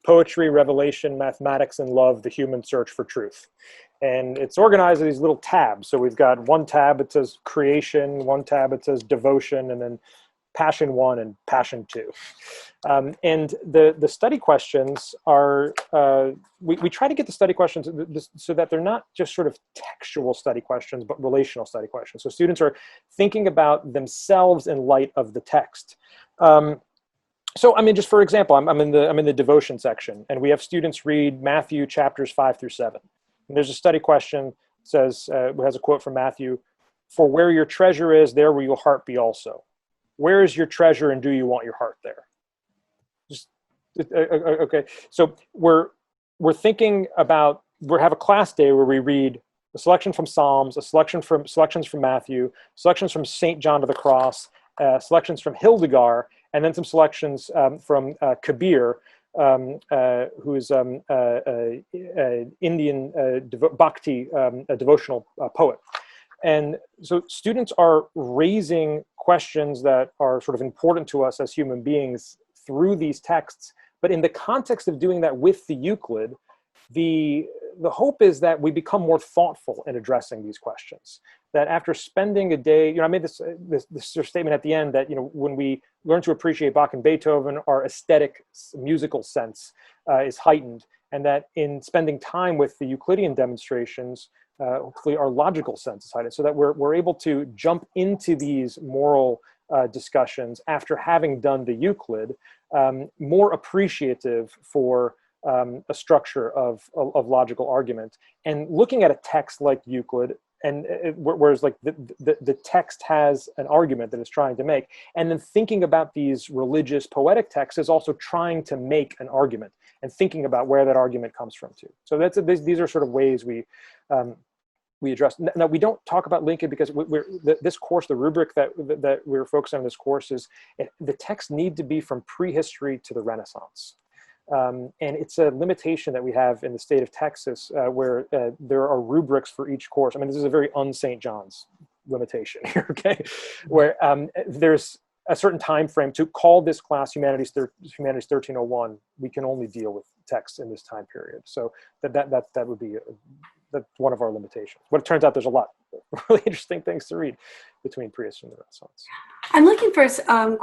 Poetry, Revelation, Mathematics, and Love: The Human Search for Truth. And it's organized in these little tabs. So we've got one tab, it says creation, one tab, it says devotion, and then Passion 1 and Passion 2. And the study questions are, we try to get the study questions so that they're not just sort of textual study questions, but relational study questions. So students are thinking about themselves in light of the text. So, I mean, just for example, I'm in the devotion section, and we have students read Matthew chapters 5 through 7. And there's a study question says has a quote from Matthew: "For where your treasure is, there will your heart be also. Where is your treasure, and do you want your heart there?" Just okay. So we're thinking about, we have a class day where we read a selection from Psalms, selections from Matthew, selections from St. John of the Cross, selections from Hildegard, and then some selections from Kabir, who is Indian bhakti, a devotional poet. And so students are raising questions that are sort of important to us as human beings through these texts. But in the context of doing that with the Euclid, the hope is that we become more thoughtful in addressing these questions. That after spending a day, I made this statement at the end that, when we learn to appreciate Bach and Beethoven, our aesthetic musical sense is heightened, and that in spending time with the Euclidean demonstrations, hopefully our logical sense is heightened, so that we're able to jump into these moral discussions after having done the Euclid, more appreciative for a structure of logical argument, and looking at a text like Euclid, and whereas like the text has an argument that it's trying to make, and then thinking about these religious poetic texts is also trying to make an argument, and thinking about where that argument comes from too. So these are sort of ways we address. Now, we don't talk about Lincoln because this course, the rubric that we're focused on in this course is the texts need to be from prehistory to the Renaissance. And it's a limitation that we have in the state of Texas, where there are rubrics for each course. I mean, this is a very un-St. John's limitation here, okay? Where there's a certain time frame to call this class Humanities 1301. We can only deal with texts in this time period. So that would be that's one of our limitations. But it turns out there's a lot of really interesting things to read between prehistory and the Renaissance. I'm looking for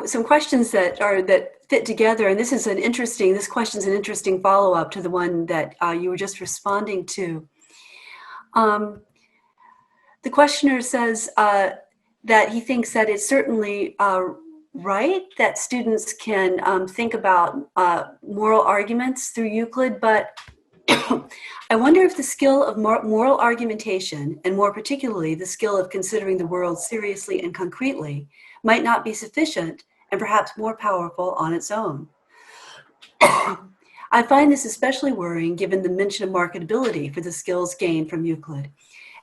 some questions that fit together, and this question's an interesting follow-up to the one that you were just responding to. The questioner says that he thinks that it's certainly right that students can think about moral arguments through Euclid, but I wonder if the skill of moral argumentation, and more particularly the skill of considering the world seriously and concretely, might not be sufficient and perhaps more powerful on its own. I find this especially worrying given the mention of marketability for the skills gained from Euclid.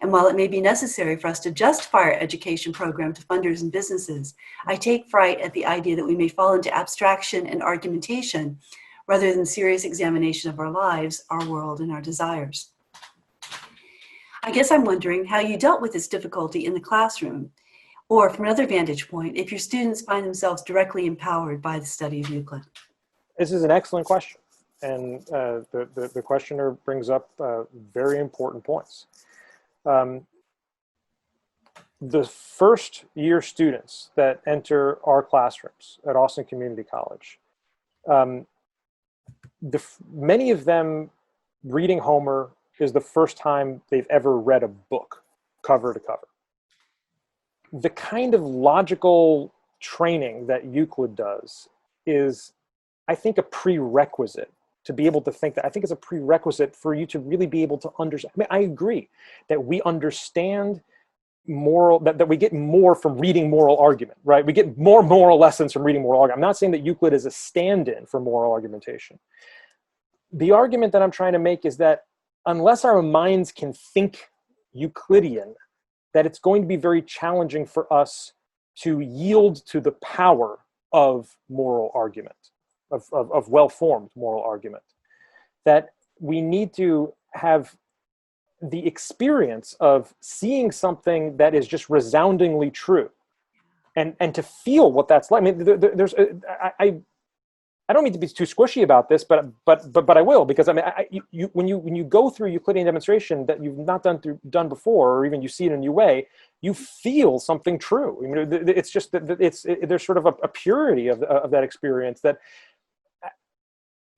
And while it may be necessary for us to justify our education program to funders and businesses, I take fright at the idea that we may fall into abstraction and argumentation rather than serious examination of our lives, our world, and our desires. I guess I'm wondering how you dealt with this difficulty in the classroom, or from another vantage point, if your students find themselves directly empowered by the study of Euclid. This is an excellent question, and the questioner brings up very important points. The first year students that enter our classrooms at Austin Community College, many of them reading Homer is the first time they've ever read a book cover to cover. The kind of logical training that Euclid does is, I think, a prerequisite to be able to think that. I think it's a prerequisite for you to really be able to understand. I mean, I agree that we understand that we get more from reading moral argument, right? We get more moral lessons from reading moral argument. I'm not saying that Euclid is a stand-in for moral argumentation. The argument that I'm trying to make is that unless our minds can think Euclidean, that it's going to be very challenging for us to yield to the power of moral argument, of well-formed moral argument. That we need to have the experience of seeing something that is just resoundingly true, and to feel what that's like. I mean, I don't mean to be too squishy about this, but I will, because I mean, when you go through Euclidean demonstration that you've not done before, or even you see it in a new way, you feel something true. I mean, it's just that there's sort of a purity of that experience that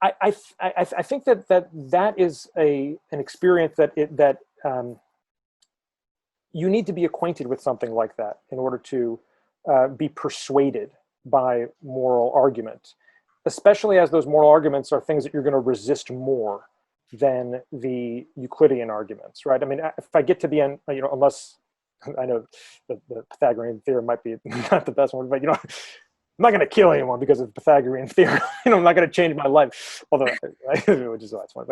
I think that is an experience that you need to be acquainted with something like that in order to be persuaded by moral argument. especially as those moral arguments are things that you're going to resist more than the Euclidean arguments, right? I mean, if I get to the end, you know, unless I know the Pythagorean theorem might be not the best one, but, you know, I'm not going to kill anyone because of the Pythagorean theorem. You know, I'm not going to change my life, although, which is that's fun.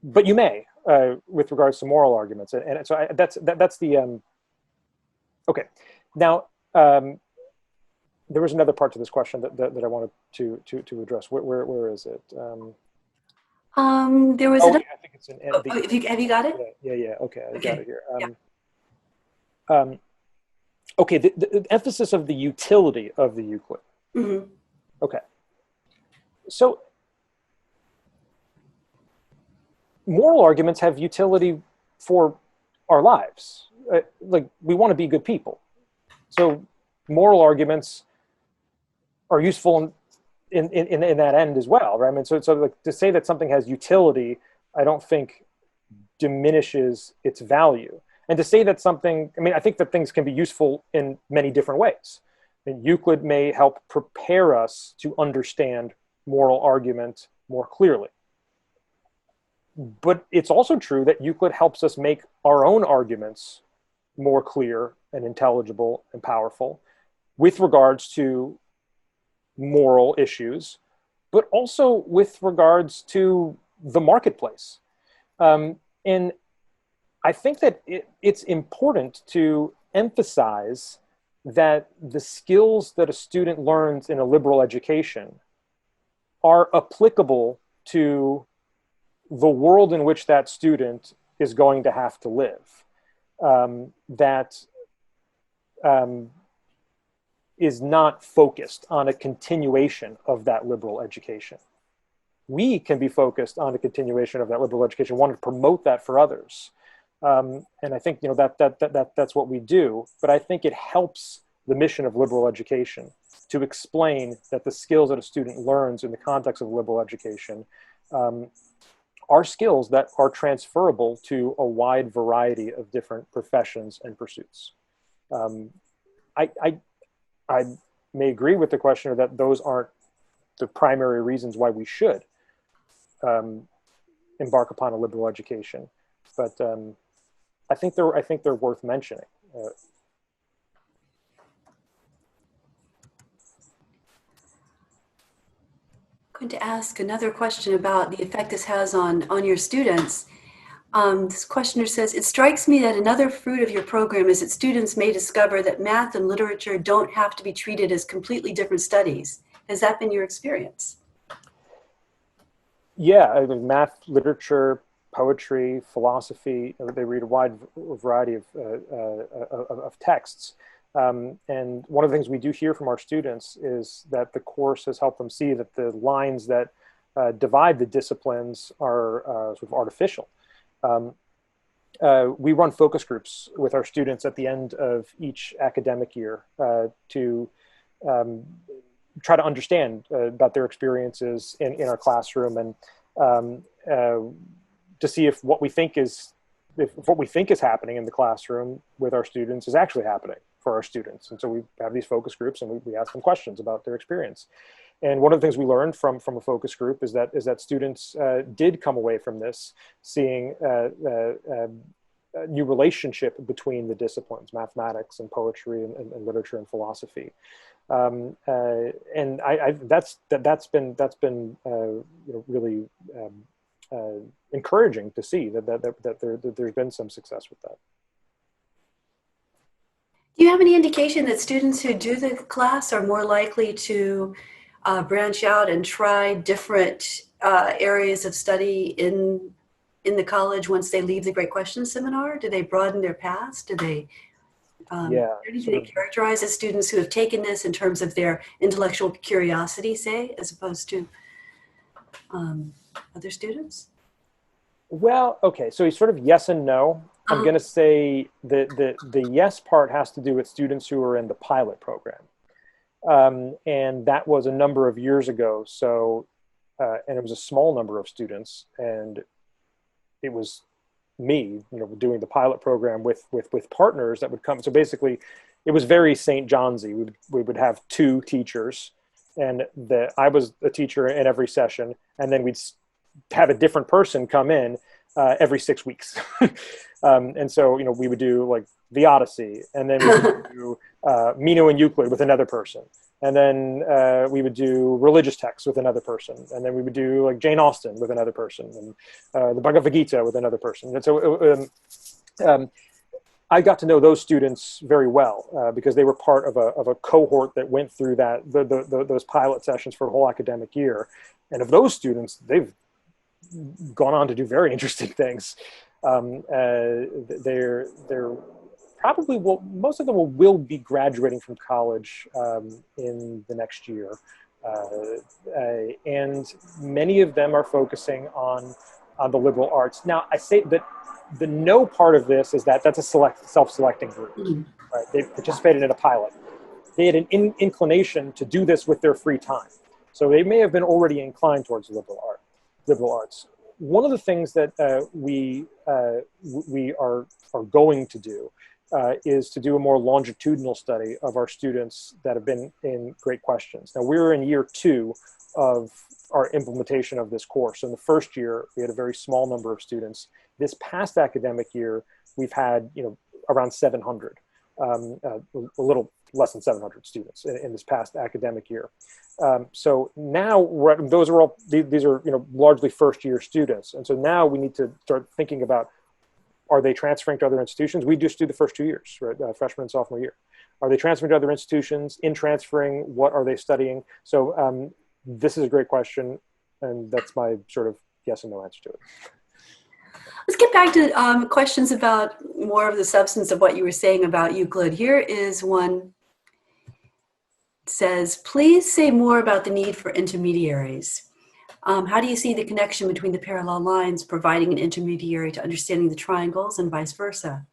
But you may, with regards to moral arguments, and so that's the okay. Now, there was another part to this question that I wanted to address. Where is it? There was another. I think it's in. Have you got it? Yeah. Okay, I got it here. Yeah. Okay, the emphasis of the utility of the Euclid. Mm-hmm. Okay, so moral arguments have utility for our lives. Like, we want to be good people, so moral arguments are useful in that end as well, right? I mean, so like, to say that something has utility, I don't think diminishes its value. And to say that something, I mean, I think that things can be useful in many different ways. And Euclid may help prepare us to understand moral argument more clearly. But it's also true that Euclid helps us make our own arguments more clear and intelligible and powerful with regards to moral issues, but also with regards to the marketplace. And I think that it's important to emphasize that the skills that a student learns in a liberal education are applicable to the world in which that student is going to have to live. That is not focused on a continuation of that liberal education. We can be focused on a continuation of that liberal education, want to promote that for others. And I think, you know, that's what we do. But I think it helps the mission of liberal education to explain that the skills that a student learns in the context of liberal education are skills that are transferable to a wide variety of different professions and pursuits. I may agree with the questioner that those aren't the primary reasons why we should embark upon a liberal education, but I think they're worth mentioning. I'm going to ask another question about the effect this has on your students. This questioner says, it strikes me that another fruit of your program is that students may discover that math and literature don't have to be treated as completely different studies. Has that been your experience? Yeah, I mean, math, literature, poetry, philosophy, they read a wide variety of texts. And one of the things we do hear from our students is that the course has helped them see that the lines that divide the disciplines are sort of artificial. We run focus groups with our students at the end of each academic year to try to understand about their experiences in our classroom, and to see if what we think is happening in the classroom with our students is actually happening for our students. And so we have these focus groups, and we ask them questions about their experience. And one of the things we learned from a focus group is that students did come away from this seeing a new relationship between the disciplines, mathematics and poetry and literature and philosophy. And that's been you know, really encouraging to see that there's been some success with that. Do you have any indication that students who do the class are more likely to branch out and try different areas of study in the college once they leave the Great Questions seminar? Do they broaden their paths? Do they characterize as students who have taken this in terms of their intellectual curiosity, say, as opposed to other students? Well, okay, so he's sort of yes and no. I'm going to say the yes part has to do with students who are in the pilot program. And that was a number of years ago. So, and it was a small number of students, and it was me, you know, doing the pilot program with partners that would come. So basically, it was very St. Johnsy. We would have two teachers, and I was a teacher in every session, and then we'd have a different person come in every 6 weeks. And so, we would do like the Odyssey, and then we would do Camino and Euclid with another person. And then we would do religious texts with another person. And then we would do like Jane Austen with another person, and the Bhagavad Gita with another person. And so I got to know those students very well because they were part of a cohort that went through those pilot sessions for a whole academic year. And of those students, they've gone on to do very interesting things. They're probably most of them will be graduating from college in the next year. And many of them are focusing on the liberal arts. Now, I say that the no part of this is that's a self-selecting group. Right? They participated in a pilot. They had an inclination to do this with their free time. So they may have been already inclined towards liberal arts. One of the things that we are going to do is to do a more longitudinal study of our students that have been in Great Questions. Now, we're in year 2 of our implementation of this course. So in the first year, we had a very small number of students. This past academic year, we've had around 700, a little less than 700 students in this past academic year. So now these are largely first year students, and so now we need to start thinking about, are they transferring to other institutions? We just do the first 2 years, right? Freshman and sophomore year. Are they transferring to other institutions? In transferring, what are they studying? So this is a great question, and that's my sort of yes and no answer to it. Let's get back to questions about more of the substance of what you were saying about Euclid. Here is one. It says, please say more about the need for intermediaries. How do you see the connection between the parallel lines providing an intermediary to understanding the triangles and vice versa?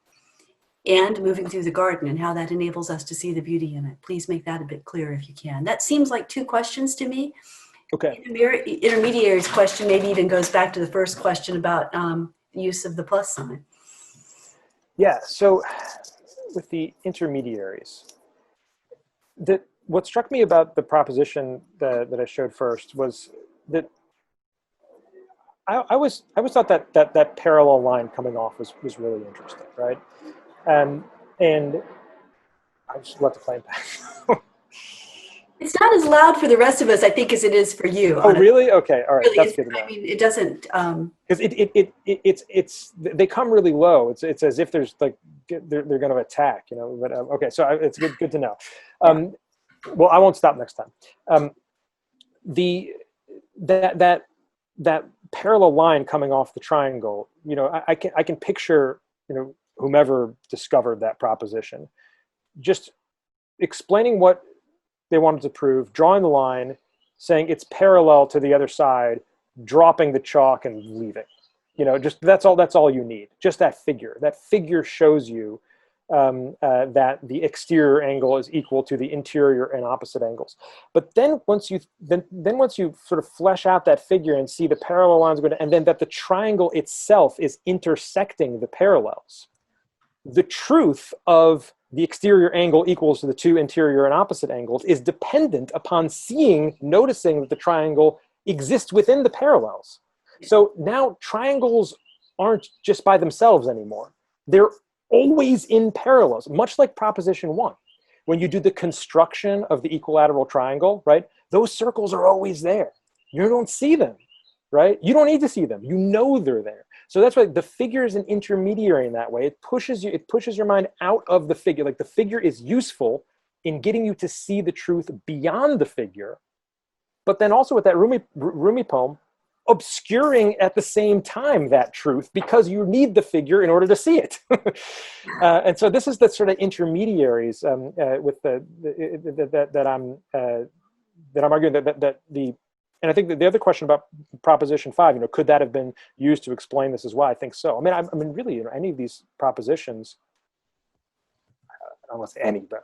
And moving through the garden and how that enables us to see the beauty in it. Please make that a bit clearer if you can. That seems like 2 questions to me. Okay. Intermediaries question maybe even goes back to the first question about the use of the plus sign. Yeah, so with the intermediaries, what struck me about the proposition that I showed first was that I always thought that parallel line coming off was really interesting, right? And I just let the plane pass. It's not as loud for the rest of us, I think, as it is for you. Oh, really? Okay, all right, really, that's good to know. I mean, it doesn't. Because it's they come really low. It's as if there's like they're going to attack, But okay, so it's good to know. Well, I won't stop next time. That parallel line coming off the triangle, I can picture, whomever discovered that proposition, just explaining what they wanted to prove, drawing the line, saying it's parallel to the other side, dropping the chalk and leaving. Just that's all you need. Just that figure. That figure shows you that the exterior angle is equal to the interior and opposite angles. But then once you sort of flesh out that figure and see the parallel lines going, and then that the triangle itself is intersecting the parallels, the truth of the exterior angle equals to the 2 interior and opposite angles is dependent upon noticing that the triangle exists within the parallels. So now triangles aren't just by themselves anymore. They're always in parallels, much like proposition 1. When you do the construction of the equilateral triangle, right? Those circles are always there. You don't see them, right? You don't need to see them. They're there. So that's why the figure is an intermediary in that way. It pushes your mind out of the figure. Like the figure is useful in getting you to see the truth beyond the figure, but then also with that Rumi poem, obscuring at the same time that truth because you need the figure in order to see it. And so this is the sort of intermediaries with that I'm arguing that the. And I think that the other question about proposition 5, could that have been used to explain this as well? I think so. I mean, really, any of these propositions, I don't want to say any, but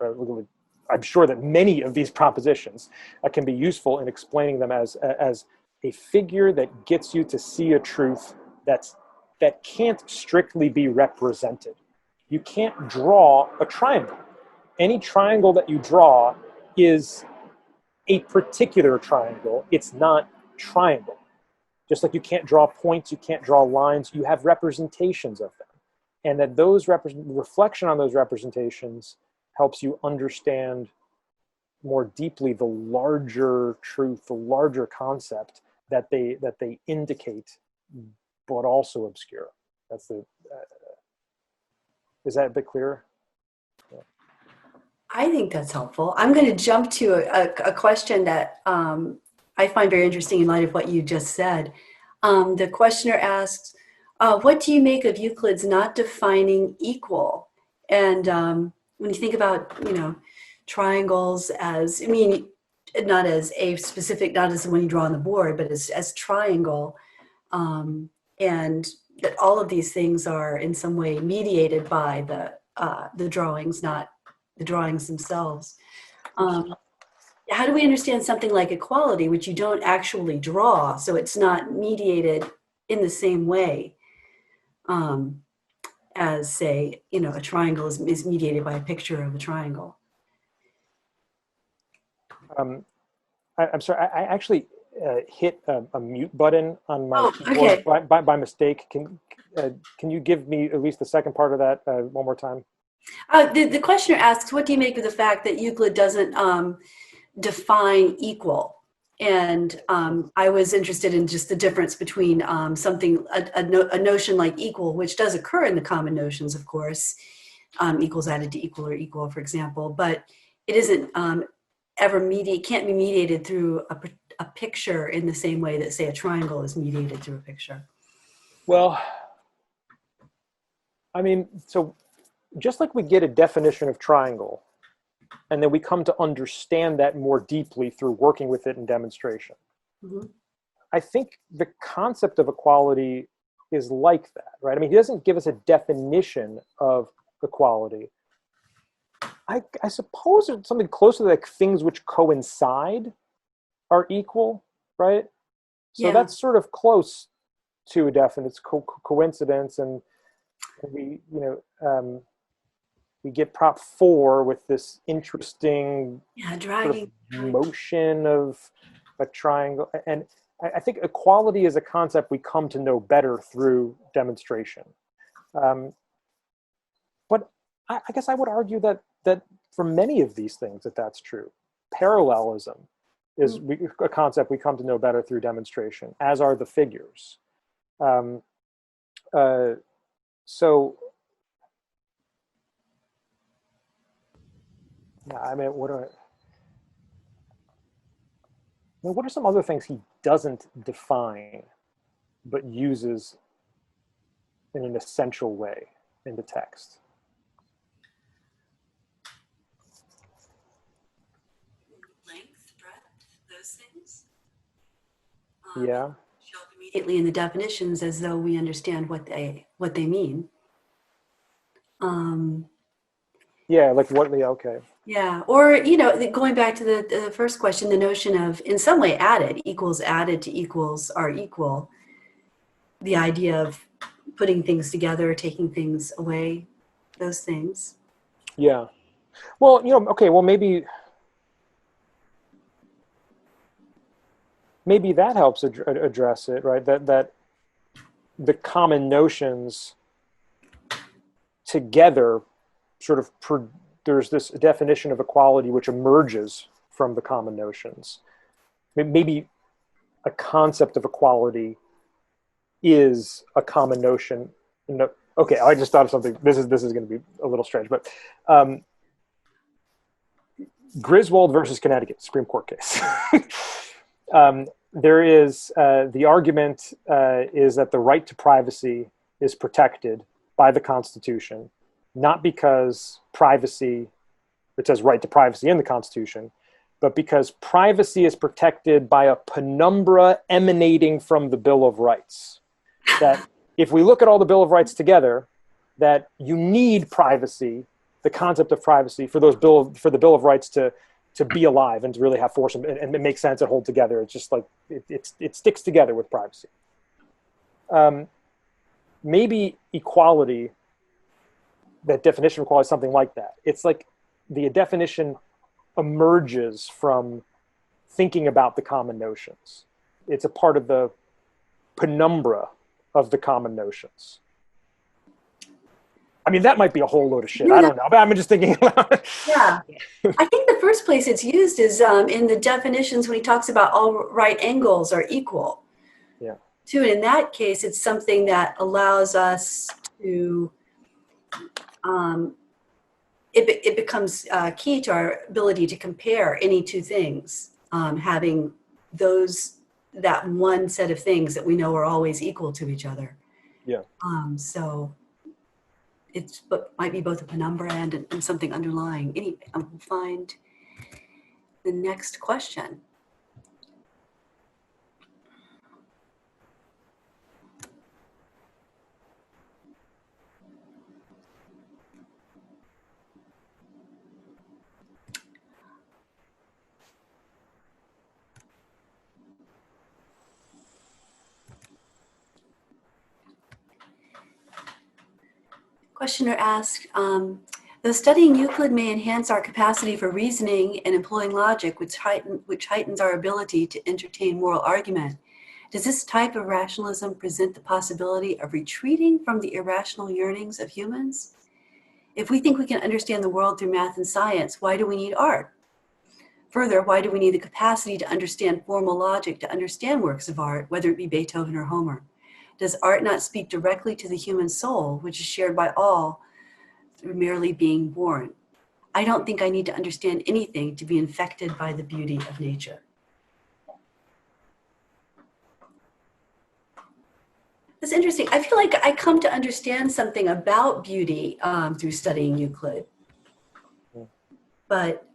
I'm sure that many of these propositions can be useful in explaining them as a figure that gets you to see a truth that can't strictly be represented. You can't draw a triangle. any triangle that you draw is a particular triangle. It's not triangle. Just like you can't draw points, you can't draw lines, you have representations of them. And that those reflection on those representations helps you understand more deeply the larger truth, the larger concept that they indicate, but also obscure. That's the. Is that a bit clearer? Yeah. I think that's helpful. I'm going to jump to a question that I find very interesting in light of what you just said. The questioner asks, what do you make of Euclid's not defining equal? And when you think about, triangles as, I mean, not as a specific, not as the one you draw on the board, but as triangle, and that all of these things are in some way mediated by the drawings, not the drawings themselves. How do we understand something like equality, which you don't actually draw, so it's not mediated in the same way as, say, a triangle is mediated by a picture of a triangle? I'm sorry, I actually hit a mute button on my keyboard by mistake. Can you give me at least the second part of that one more time? The questioner asks, what do you make of the fact that Euclid doesn't define equal? And I was interested in just the difference between something, a notion like equal, which does occur in the common notions, of course, equals added to equal or equal, for example, but it isn't can't be mediated through a picture in the same way that, say, a triangle is mediated through a picture. Well, I mean, so just like we get a definition of triangle, and then we come to understand that more deeply through working with it in demonstration. Mm-hmm. I think the concept of equality is like that, right? I mean, he doesn't give us a definition of equality. I suppose it's something closer to like things which coincide are equal, right? So that's sort of close to a definite coincidence, and we, we get prop 4 with this interesting dragging sort of motion of a triangle. And I think equality is a concept we come to know better through demonstration. But I guess I would argue that for many of these things that's true. Parallelism is a concept we come to know better through demonstration, as are the figures. So, yeah, I mean, what are some other things he doesn't define, but uses in an essential way in the text? Length, breadth, those things. Yeah. Show up immediately in the definitions as though we understand what they mean. Yeah, like what? Okay. Yeah, or going back to the first question, the notion of in some way added to equals are equal. The idea of putting things together, taking things away, those things. Yeah. Well, okay. Well, maybe that helps address it, right? That the common notions together sort of there's this definition of equality which emerges from the common notions. Maybe a concept of equality is a common notion. Okay, I just thought of something. This is going to be a little strange, but Griswold versus Connecticut Supreme Court case. There is the argument is that the right to privacy is protected by the Constitution, not because privacy, it says right to privacy in the Constitution, but because privacy is protected by a penumbra emanating from the Bill of Rights. That if we look at all the Bill of Rights together, that you need privacy, the concept of privacy, for the Bill of Rights to be alive and to really have force and it makes sense and hold together. It's just like it sticks together with privacy. Maybe equality, that definition of equality is something like that. It's like the definition emerges from thinking about the common notions. It's a part of the penumbra of the common notions. I mean, that might be a whole load of shit. I don't know, but I'm just thinking about it. Yeah. I think the first place it's used is in the definitions when he talks about all right angles are equal. Yeah. Too, and in that case, it's something that allows us to, it becomes key to our ability to compare any two things, having that one set of things that we know are always equal to each other. Yeah. So might be both a penumbra and something underlying. Anyway, I'll find the next question. Questioner asked, though studying Euclid may enhance our capacity for reasoning and employing logic, which heightens our ability to entertain moral argument, does this type of rationalism present the possibility of retreating from the irrational yearnings of humans? If we think we can understand the world through math and science, why do we need art? Further, why do we need the capacity to understand formal logic to understand works of art, whether it be Beethoven or Homer? Does art not speak directly to the human soul, which is shared by all through merely being born? I don't think I need to understand anything to be infected by the beauty of nature. It's interesting. I feel like I come to understand something about beauty through studying Euclid. But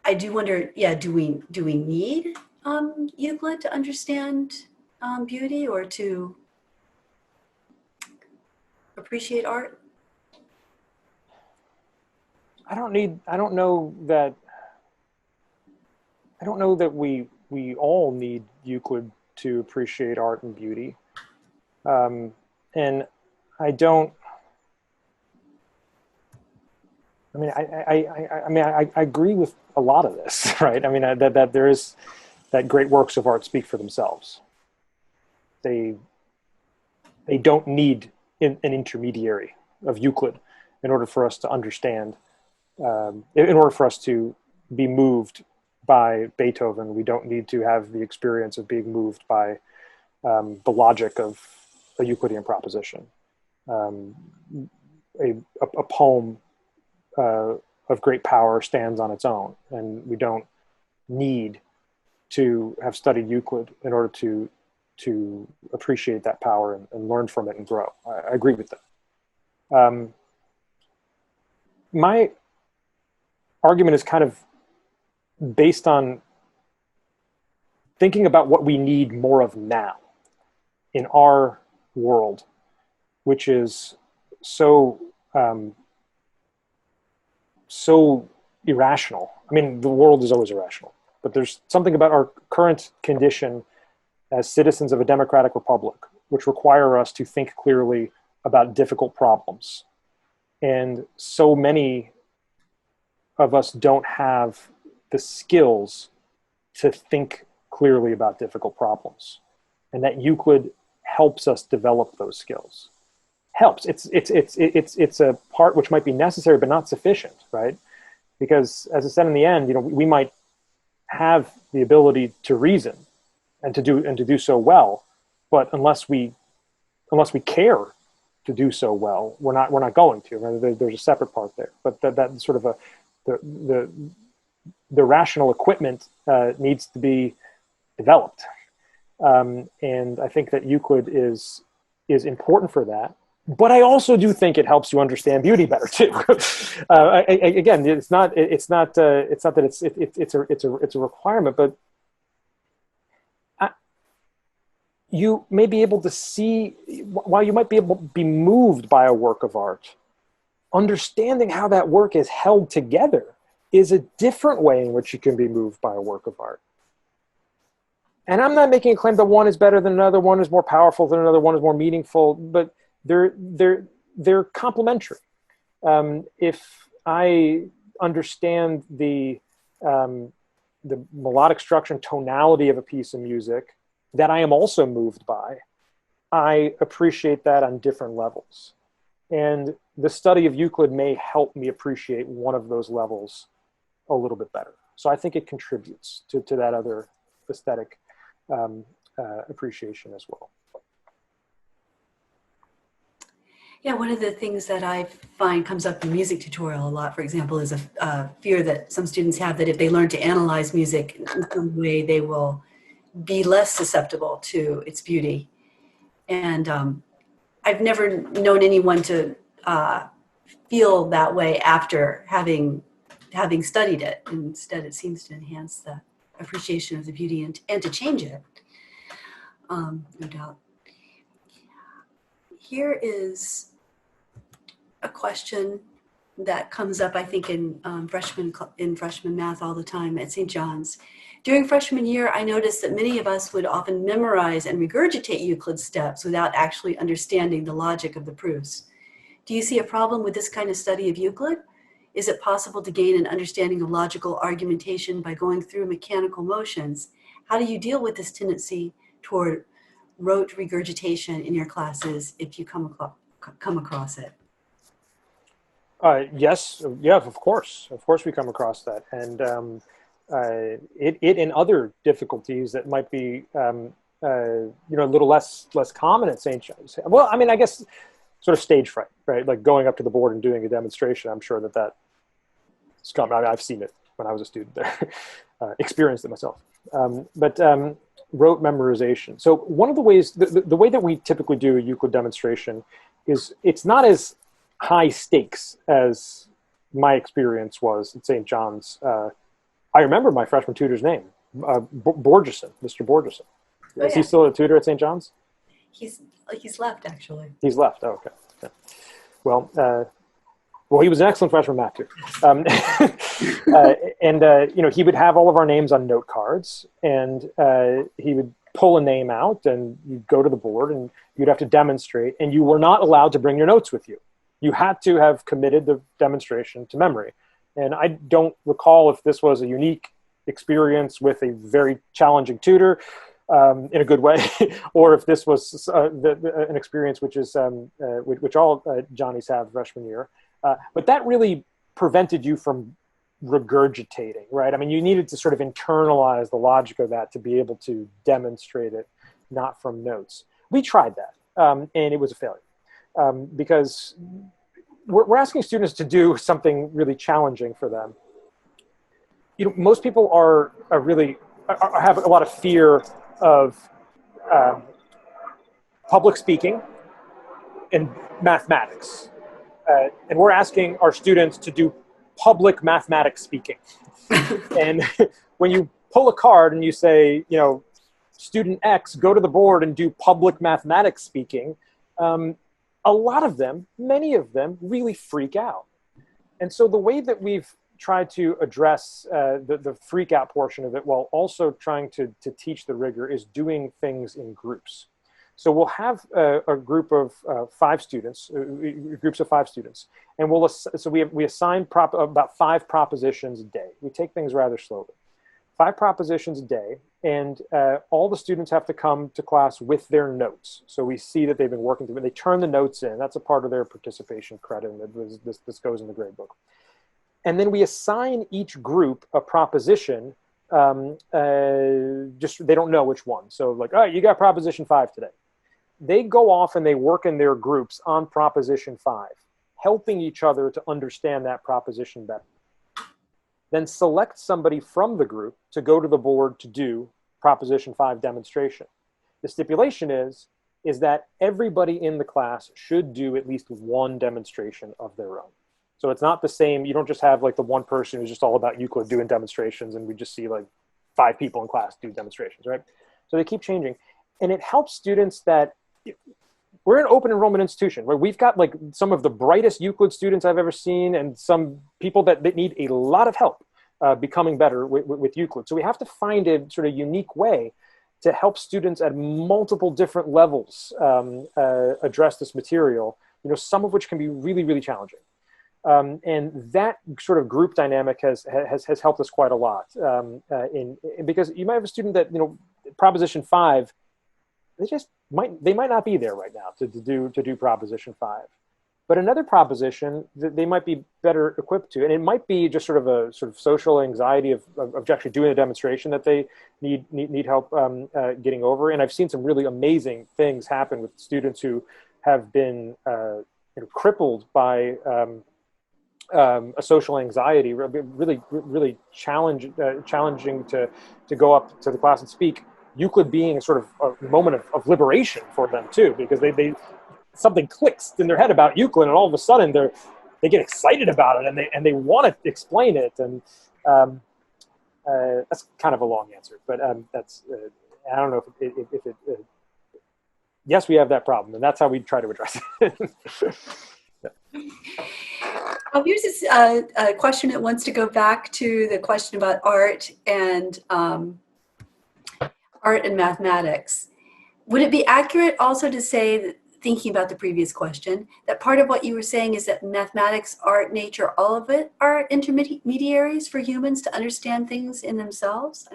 I do wonder, do we need Euclid to understand beauty or to appreciate art? I don't know that we all need Euclid to appreciate art and beauty. And I don't, I mean, I agree with a lot of this, right? I mean, that there is, that great works of art speak for themselves. They don't need an intermediary of Euclid in order for us to understand, in order for us to be moved by Beethoven. We don't need to have the experience of being moved by the logic of a Euclidean proposition. A poem of great power stands on its own, and we don't need to have studied Euclid in order to appreciate that power and learn from it and grow. I agree with that. My argument is kind of based on thinking about what we need more of now in our world, which is so irrational. I mean, the world is always irrational, but there's something about our current condition as citizens of a democratic republic which require us to think clearly about difficult problems. And so many of us don't have the skills to think clearly about difficult problems, and that Euclid helps us develop those skills. Helps. It's a part which might be necessary but not sufficient, right? Because as I said in the end, we might have the ability to reason and to do so well, but unless we care to do so well, we're not going to. Right? There's a separate part there, but that sort of the rational equipment needs to be developed, and I think that Euclid is important for that. But I also do think it helps you understand beauty better too. Again, it's not that it's a requirement, but you may be able to see, while you might be able to be moved by a work of art, understanding how that work is held together is a different way in which you can be moved by a work of art. And I'm not making a claim that one is better than another, one is more powerful than another, one is more meaningful, but they're complementary. If I understand the melodic structure and tonality of a piece of music that I am also moved by, I appreciate that on different levels. And the study of Euclid may help me appreciate one of those levels a little bit better. So I think it contributes to that other aesthetic appreciation as well. Yeah, one of the things that I find comes up in music tutorial a lot, for example, is a fear that some students have that if they learn to analyze music in some way, they will be less susceptible to its beauty. And I've never known anyone to feel that way after having studied it. Instead, it seems to enhance the appreciation of the beauty and to change it, no doubt. Here is a question that comes up, I think, in freshman math all the time at St. John's. During freshman year, I noticed that many of us would often memorize and regurgitate Euclid's steps without actually understanding the logic of the proofs. Do you see a problem with this kind of study of Euclid? Is it possible to gain an understanding of logical argumentation by going through mechanical motions? How do you deal with this tendency toward rote regurgitation in your classes if you come across it? Yes, yeah, of course we come across that, and it and other difficulties that might be a little less common at St. John's. Well, I mean, I guess sort of stage fright, right? Like going up to the board and doing a demonstration. I'm sure that's common. I mean, I've seen it when I was a student there, experienced it myself. But rote memorization. So one of the ways, the way that we typically do a Euclid demonstration is it's not as high stakes as my experience was at St. John's. I remember my freshman tutor's name, Borgeson, Mr. Borgeson. Is he still a tutor at St. John's? He's left, actually. He's left. Oh, okay. Yeah. Well, he was an excellent freshman math tutor. And he would have all of our names on note cards, and he would pull a name out, and you'd go to the board, and you'd have to demonstrate, and you were not allowed to bring your notes with you. You had to have committed the demonstration to memory. And I don't recall if this was a unique experience with a very challenging tutor in a good way, or if this was an experience which all Johnnies have freshman year. But that really prevented you from regurgitating, right? I mean, you needed to sort of internalize the logic of that to be able to demonstrate it, not from notes. We tried that, and it was a failure. Because we're asking students to do something really challenging for them. Most people have a lot of fear of public speaking and mathematics. And we're asking our students to do public mathematics speaking. And when you pull a card and you say, student X, go to the board and do public mathematics speaking, a lot of them, many of them, really freak out. And so the way that we've tried to address the freak out portion of it while also trying to teach the rigor is doing things in groups. So we'll have a group of 5 students, groups of 5 students, and we assign about 5 propositions a day. We take things rather slowly. 5 propositions a day, and all the students have to come to class with their notes. So we see that they've been working through it. They turn the notes in. That's a part of their participation credit, and this goes in the grade book. And then we assign each group a proposition. Just they don't know which one. So like, all right, you got proposition 5 today. They go off and they work in their groups on proposition 5, helping each other to understand that proposition better. Then select somebody from the group to go to the board to do proposition 5 demonstration. The stipulation is that everybody in the class should do at least one demonstration of their own. So it's not the same. You don't just have like the one person who's just all about Euclid doing demonstrations, and we just see like 5 people in class do demonstrations, right? So they keep changing. And it helps students that we're an open enrollment institution where we've got like some of the brightest Euclid students I've ever seen, and some people that need a lot of help becoming better with Euclid. So we have to find a sort of unique way to help students at multiple different levels address this material, some of which can be really, really challenging. And that sort of group dynamic has helped us quite a lot. Because you might have a student that, Proposition 5, they might not be there right now to do Proposition 5. But another proposition that they might be better equipped to, and it might be just sort of social anxiety of actually doing a demonstration that they need help getting over. And I've seen some really amazing things happen with students who have been crippled by a social anxiety, really challenging to go up to the class and speak. Euclid being a sort of a moment of liberation for them too, because they something clicks in their head about Euclid, and all of a sudden they get excited about it, and they want to explain it. And that's kind of a long answer, but that's I don't know if it yes, we have that problem, and that's how we try to address it. Here's a question that wants to go back to the question about art and mathematics. Would it be accurate also to say that, thinking about the previous question, that part of what you were saying is that mathematics, art, nature, all of it are intermediaries for humans to understand things in themselves?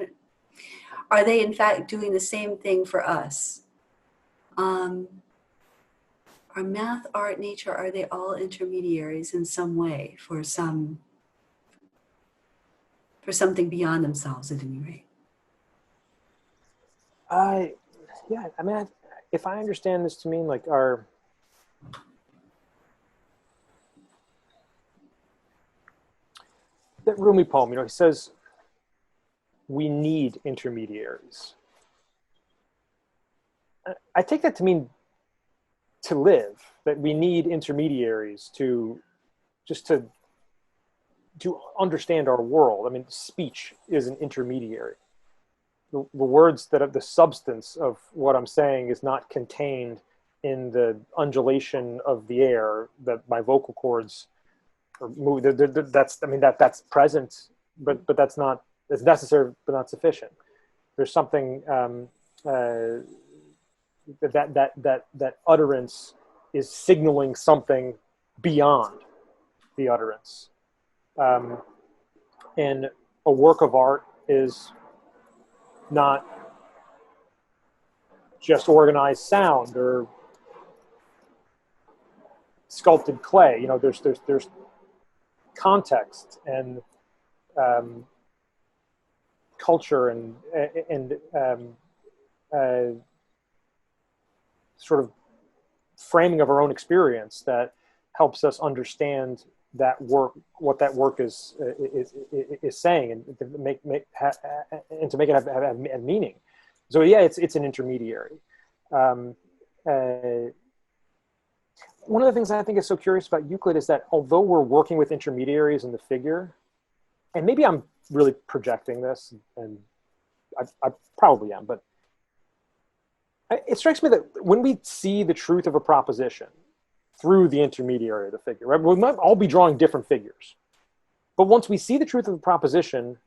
Are they in fact doing the same thing for us? Are math, art, nature, are they all intermediaries in some way for something beyond themselves at any rate? Yeah, I mean, if I understand this to mean like that Rumi poem, he says, we need intermediaries. I take that to mean to live, that we need intermediaries to understand our world. I mean, speech is an intermediary. The words that are the substance of what I'm saying is not contained in the undulation of the air that my vocal cords are moving. That's present, but that's necessary, but not sufficient. There's something that utterance is signaling something beyond the utterance, and a work of art is not just organized sound or sculpted clay. There's context and culture and sort of framing of our own experience that helps us understand that work, what that work is saying, and to make it have meaning. So yeah, it's an intermediary. One of the things I think is so curious about Euclid is that although we're working with intermediaries in the figure, and maybe I'm really projecting this, and I probably am, but it strikes me that when we see the truth of a proposition through the intermediary of the figure, right? We might all be drawing different figures, but once we see the truth of the proposition,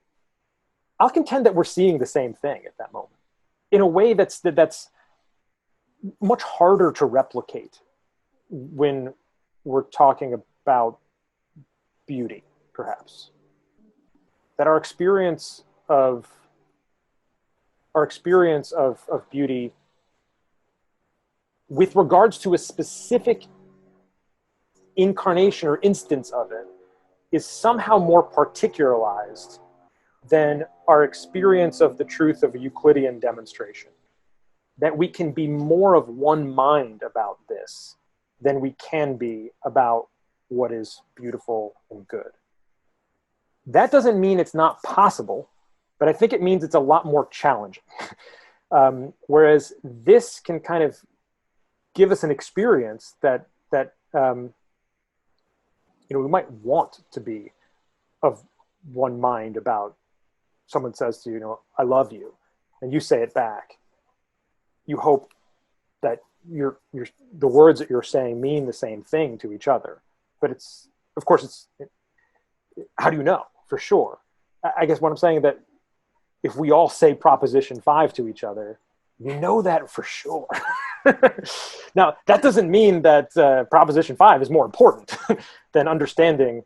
I'll contend that we're seeing the same thing at that moment in a way that's much harder to replicate when we're talking about beauty, perhaps. That our experience of beauty with regards to a specific incarnation or instance of it is somehow more particularized than our experience of the truth of a Euclidean demonstration. That we can be more of one mind about this than we can be about what is beautiful and good. That doesn't mean it's not possible, but I think it means it's a lot more challenging. Whereas this can kind of give us an experience that we might want to be of one mind about. Someone says to you, I love you, and you say it back. You hope that the words that you're saying mean the same thing to each other. But how do you know for sure? I guess what I'm saying is that if we all say Proposition 5 to each other, We know that for sure. Now, that doesn't mean that Proposition 5 is more important than understanding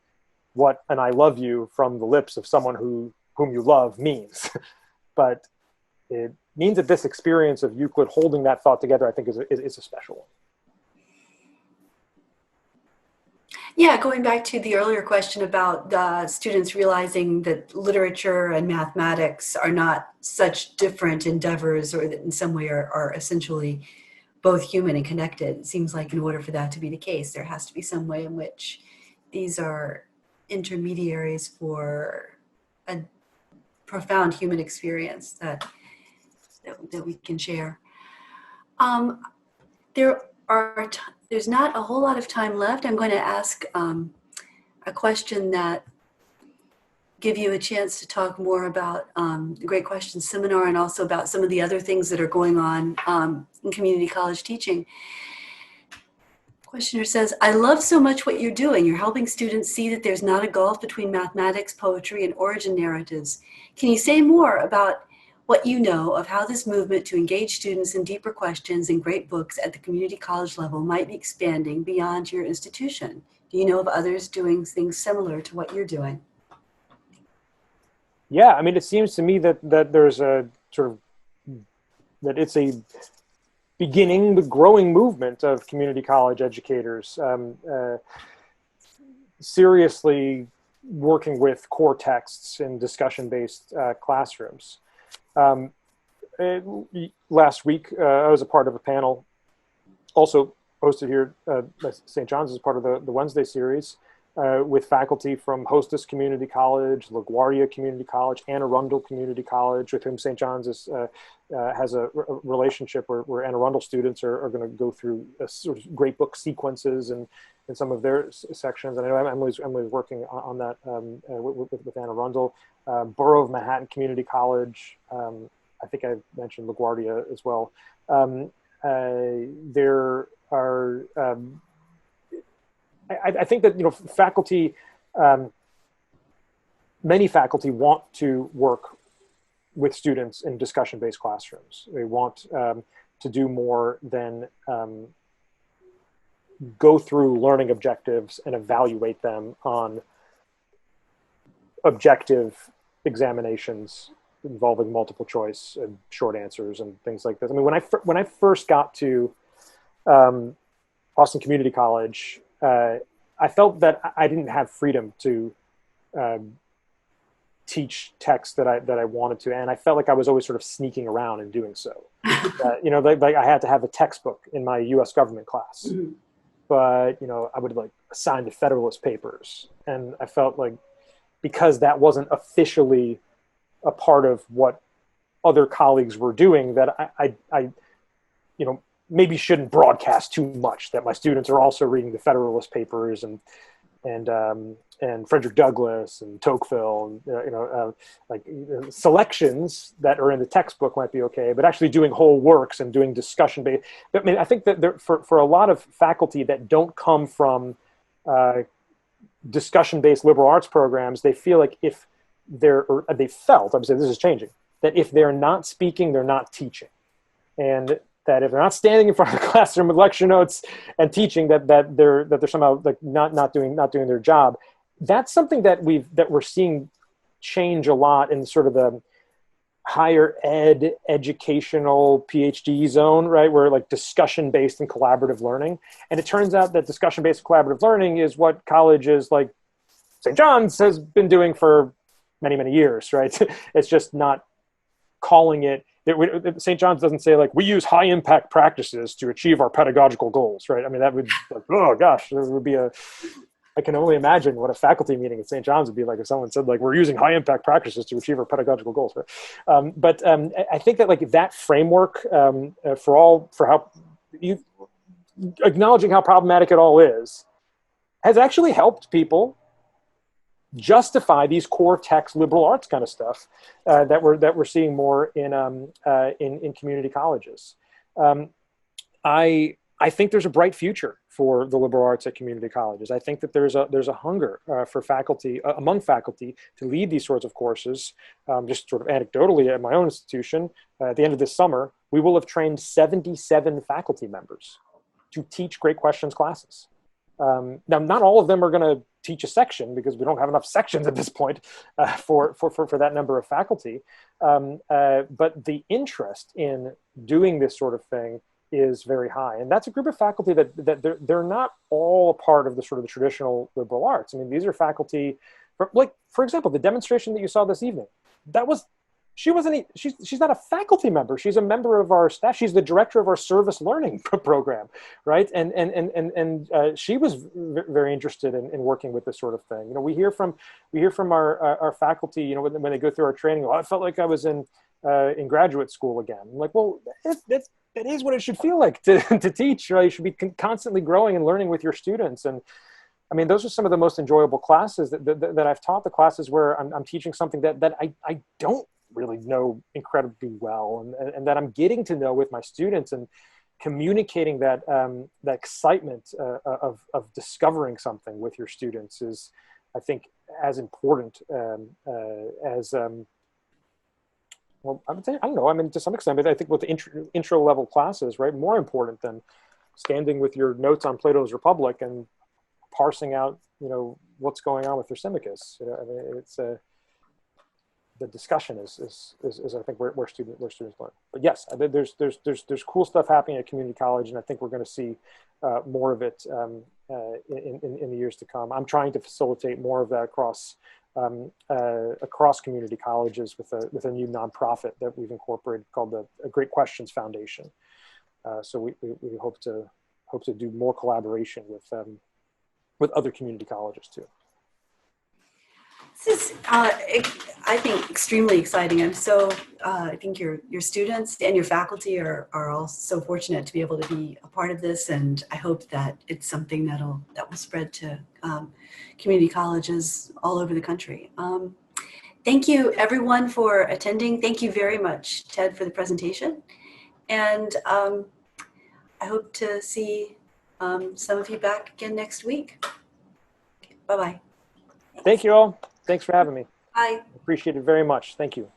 what an I love you from the lips of someone whom you love means. But it means that this experience of Euclid holding that thought together, I think, is a special one. Yeah, going back to the earlier question about students realizing that literature and mathematics are not such different endeavors, or that in some way are essentially both human and connected. It seems like in order for that to be the case, there has to be some way in which these are intermediaries for a profound human experience that we can share. There's not a whole lot of time left. I'm going to ask a question that give you a chance to talk more about the Great Questions Seminar, and also about some of the other things that are going on in community college teaching. Questioner says, I love so much what you're doing. You're helping students see that there's not a gulf between mathematics, poetry, and origin narratives. Can you say more about what you know of how this movement to engage students in deeper questions and great books at the community college level might be expanding beyond your institution? Do you know of others doing things similar to what you're doing? Yeah, I mean, it seems to me that there's a sort of, that it's a beginning, the growing movement of community college educators seriously working with core texts in discussion-based classrooms. Last week, I was a part of a panel, also hosted here at St. John's as part of the Wednesday series, with faculty from Hostess Community College, LaGuardia Community College, Anne Arundel Community College, with whom St. John's has a relationship where Anne Arundel students are going to go through a sort of great book sequences and in some of their sections. And I know Emily's working on that with Anne Arundel. Borough of Manhattan Community College, I think I mentioned LaGuardia as well. There are I think that, you know, faculty, many faculty want to work with students in discussion-based classrooms. They want to do more than go through learning objectives and evaluate them on objective examinations involving multiple choice and short answers and things like this. I mean, when I first got to Boston Community College, I felt that I didn't have freedom to teach text that I wanted to, and I felt like I was always sort of sneaking around and doing so. You know, like I had to have a textbook in my U.S. government class, mm-hmm. But you know, I would like assign the Federalist Papers, and I felt like because that wasn't officially a part of what other colleagues were doing, that I you know, maybe shouldn't broadcast too much that my students are also reading the Federalist Papers and Frederick Douglass and Tocqueville, and like selections that are in the textbook might be okay, but actually doing whole works and doing discussion based. I mean, I think that for a lot of faculty that don't come from discussion based liberal arts programs, they feel like if they felt, I'm saying this is changing, that if they're not speaking, they're not teaching, and that if they're not standing in front of the classroom with lecture notes and teaching, that they're somehow like not doing their job. That's something that we're seeing change a lot in sort of the higher ed educational PhD zone, right? Where like discussion based and collaborative learning. And it turns out that discussion based collaborative learning is what colleges like St. John's has been doing for many, many years, right? It's just not calling it. St. John's doesn't say like, we use high impact practices to achieve our pedagogical goals, right? I mean, that would, like, oh gosh, there would be I can only imagine what a faculty meeting at St. John's would be like if someone said like, we're using high impact practices to achieve our pedagogical goals, right? But I think that like that framework for how you acknowledging how problematic it all is has actually helped people justify these core text liberal arts kind of stuff that we're seeing more in community colleges. I think there's a bright future for the liberal arts at community colleges. I think that there's a hunger for faculty among faculty to lead these sorts of courses. Just sort of anecdotally at my own institution, at the end of this summer, we will have trained 77 faculty members to teach Great Questions classes. Now, not all of them are going to teach a section because we don't have enough sections at this point for that number of faculty. But the interest in doing this sort of thing is very high. And that's a group of faculty that they're not all a part of the sort of the traditional liberal arts. I mean, these are faculty, for example, the demonstration that you saw this evening, she's not a faculty member. She's a member of our staff. She's the director of our service learning program, right? And she was very interested in working with this sort of thing. You know, we hear from our faculty, you know, when they go through our training, I felt like I was in graduate school again. I'm like, well, that is what it should feel like to teach. Right? You should be constantly growing and learning with your students. And I mean, those are some of the most enjoyable classes that I've taught, the classes where I'm teaching something that I don't really know incredibly well, and that I'm getting to know with my students, and communicating that excitement of discovering something with your students is, I think, as important as well, I would say, I don't know, I mean, to some extent, but I think with the intro level classes, right, more important than standing with your notes on Plato's Republic and parsing out, you know, what's going on with Thrasymachus. You know, I mean, it's the discussion is I think where students learn. But yes, there's cool stuff happening at community college, and I think we're going to see more of it in the years to come. I'm trying to facilitate more of that across community colleges with a new nonprofit that we've incorporated called the Great Questions Foundation. So we hope to do more collaboration with other community colleges too. This is, I think, extremely exciting. I think your students and your faculty are all so fortunate to be able to be a part of this, and I hope that it's something that will spread to community colleges all over the country. Thank you, everyone, for attending. Thank you very much, Ted, for the presentation, and I hope to see some of you back again next week. Bye-bye. Thank you all. Thanks for having me. Bye. Appreciate it very much. Thank you.